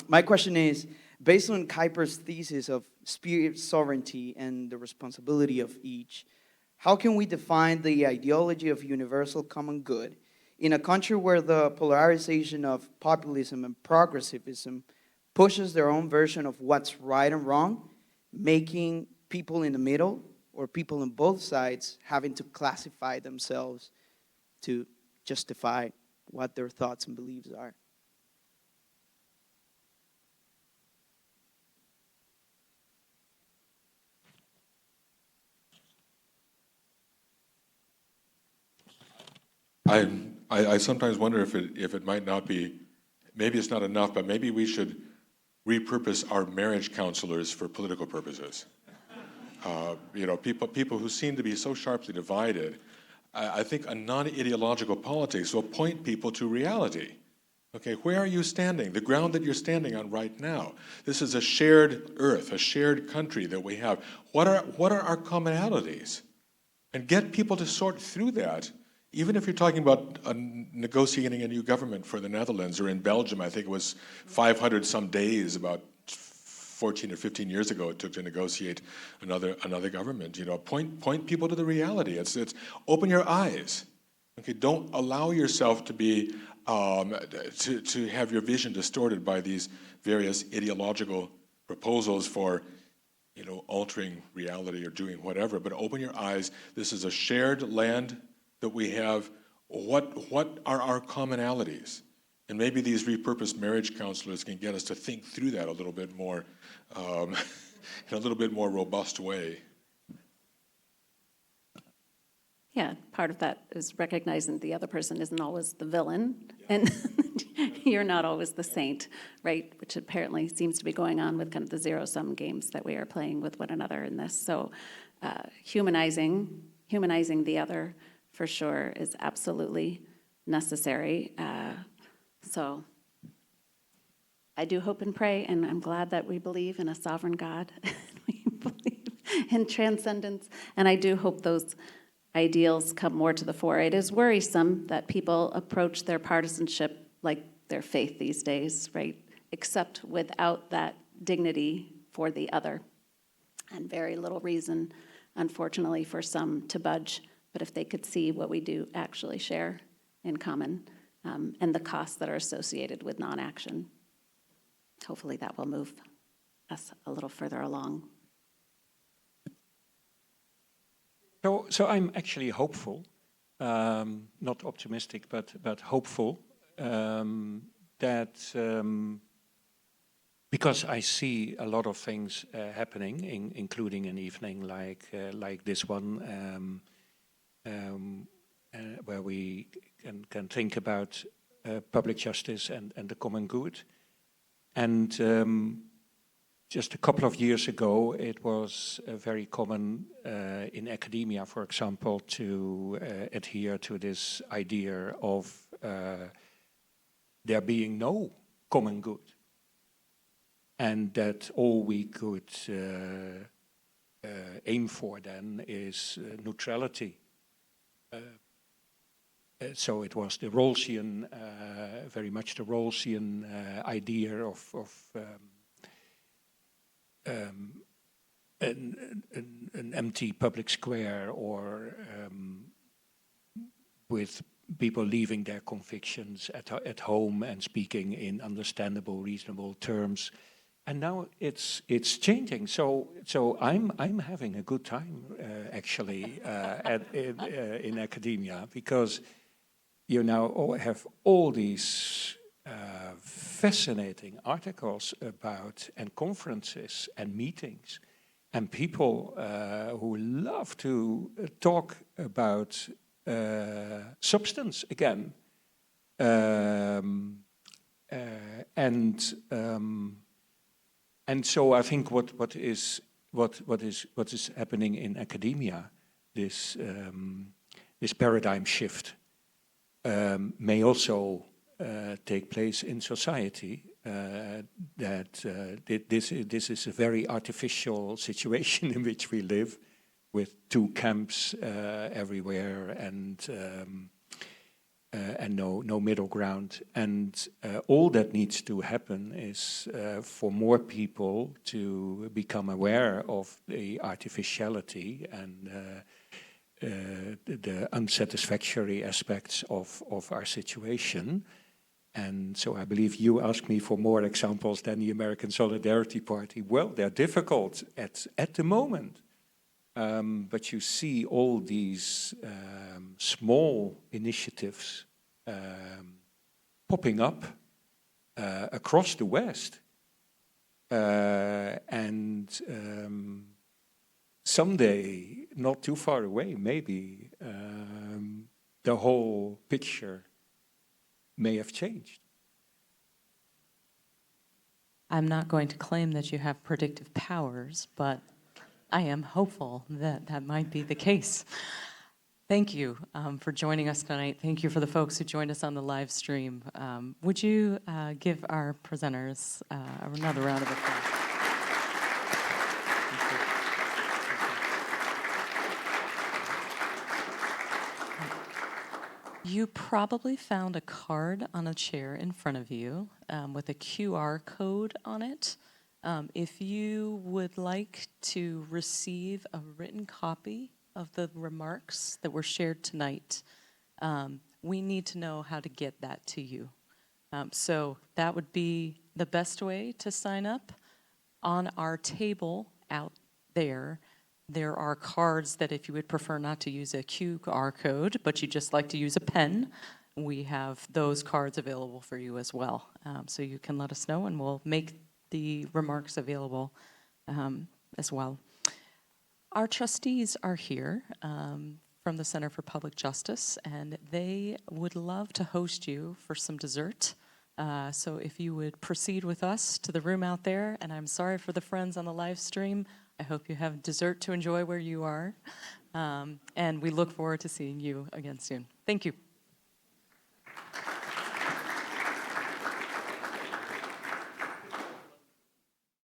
My question is, based on Kuyper's thesis of spirit sovereignty and the responsibility of each, how can we define the ideology of universal common good in a country where the polarization of populism and progressivism pushes their own version of what's right and wrong, making people in the middle or people on both sides having to classify themselves to justify what their thoughts and beliefs are? I sometimes wonder if it might not be, maybe it's not enough, but maybe we should repurpose our marriage counselors for political purposes. People who seem to be so sharply divided. I think a non-ideological politics will point people to reality. Okay, where are you standing? The ground that you're standing on right now. This is a shared earth, a shared country that we have. What are our commonalities? And get people to sort through that. Even if you're talking about negotiating a new government for the Netherlands, or in Belgium, I think it was 500 some days, about 14 or 15 years ago, it took to negotiate another government. Point people to the reality. It's open your eyes. Okay, don't allow yourself to be to have your vision distorted by these various ideological proposals for altering reality or doing whatever. But open your eyes. This is a shared land that we have. what are our commonalities? And maybe these repurposed marriage counselors can get us to think through that a little bit more, in a little bit more robust way. Yeah, part of that is recognizing the other person isn't always the villain, and you're not always the saint, right? Which apparently seems to be going on with kind of the zero-sum games that we are playing with one another in this. So humanizing the other, for sure, is absolutely necessary. So I do hope and pray, and I'm glad that we believe in a sovereign God. We believe in transcendence, and I do hope those ideals come more to the fore. It is worrisome that people approach their partisanship like their faith these days, right? Except without that dignity for the other. And very little reason, unfortunately, for some to budge. But if they could see what we do actually share in common, and the costs that are associated with non-action, hopefully that will move us a little further along. So I'm actually hopeful, not optimistic, but hopeful that because I see a lot of things happening, including an evening like this one, where we can think about public justice and the common good. And just a couple of years ago, it was very common in academia, for example, to adhere to this idea of there being no common good, and that all we could aim for then is neutrality. So it was the Rawlsian, very much the Rawlsian idea of an empty public square, or with people leaving their convictions at home and speaking in understandable, reasonable terms. And now it's changing. So I'm having a good time actually in academia, because you now have all these fascinating articles about, and conferences and meetings, and people who love to talk about substance again, and so I think what is happening in academia, this paradigm shift, may also take place in society. That this is a very artificial situation in which we live, with two camps everywhere, and no middle ground. And all that needs to happen is for more people to become aware of the artificiality and the unsatisfactory aspects of our situation. And so I believe you asked me for more examples than the American Solidarity Party. Well, they're difficult at the moment. But you see all these small initiatives popping up across the West. And someday, not too far away, maybe, the whole picture may have changed. I'm not going to claim that you have predictive powers, but I am hopeful that that might be the case. Thank you for joining us tonight. Thank you for the folks who joined us on the live stream. Would you give our presenters another round of applause? You probably found a card on a chair in front of you with a QR code on it. If you would like to receive a written copy of the remarks that were shared tonight, we need to know how to get that to you. So that would be the best way to sign up. On our table out there, There are cards that if you would prefer not to use a QR code, but you just like to use a pen, we have those cards available for you as well. So you can let us know and we'll make the remarks available as well. Our trustees are here from the Center for Public Justice, and they would love to host you for some dessert. So if you would proceed with us to the room out there, and I'm sorry for the friends on the live stream, I hope you have dessert to enjoy where you are. And we look forward to seeing you again soon. Thank you.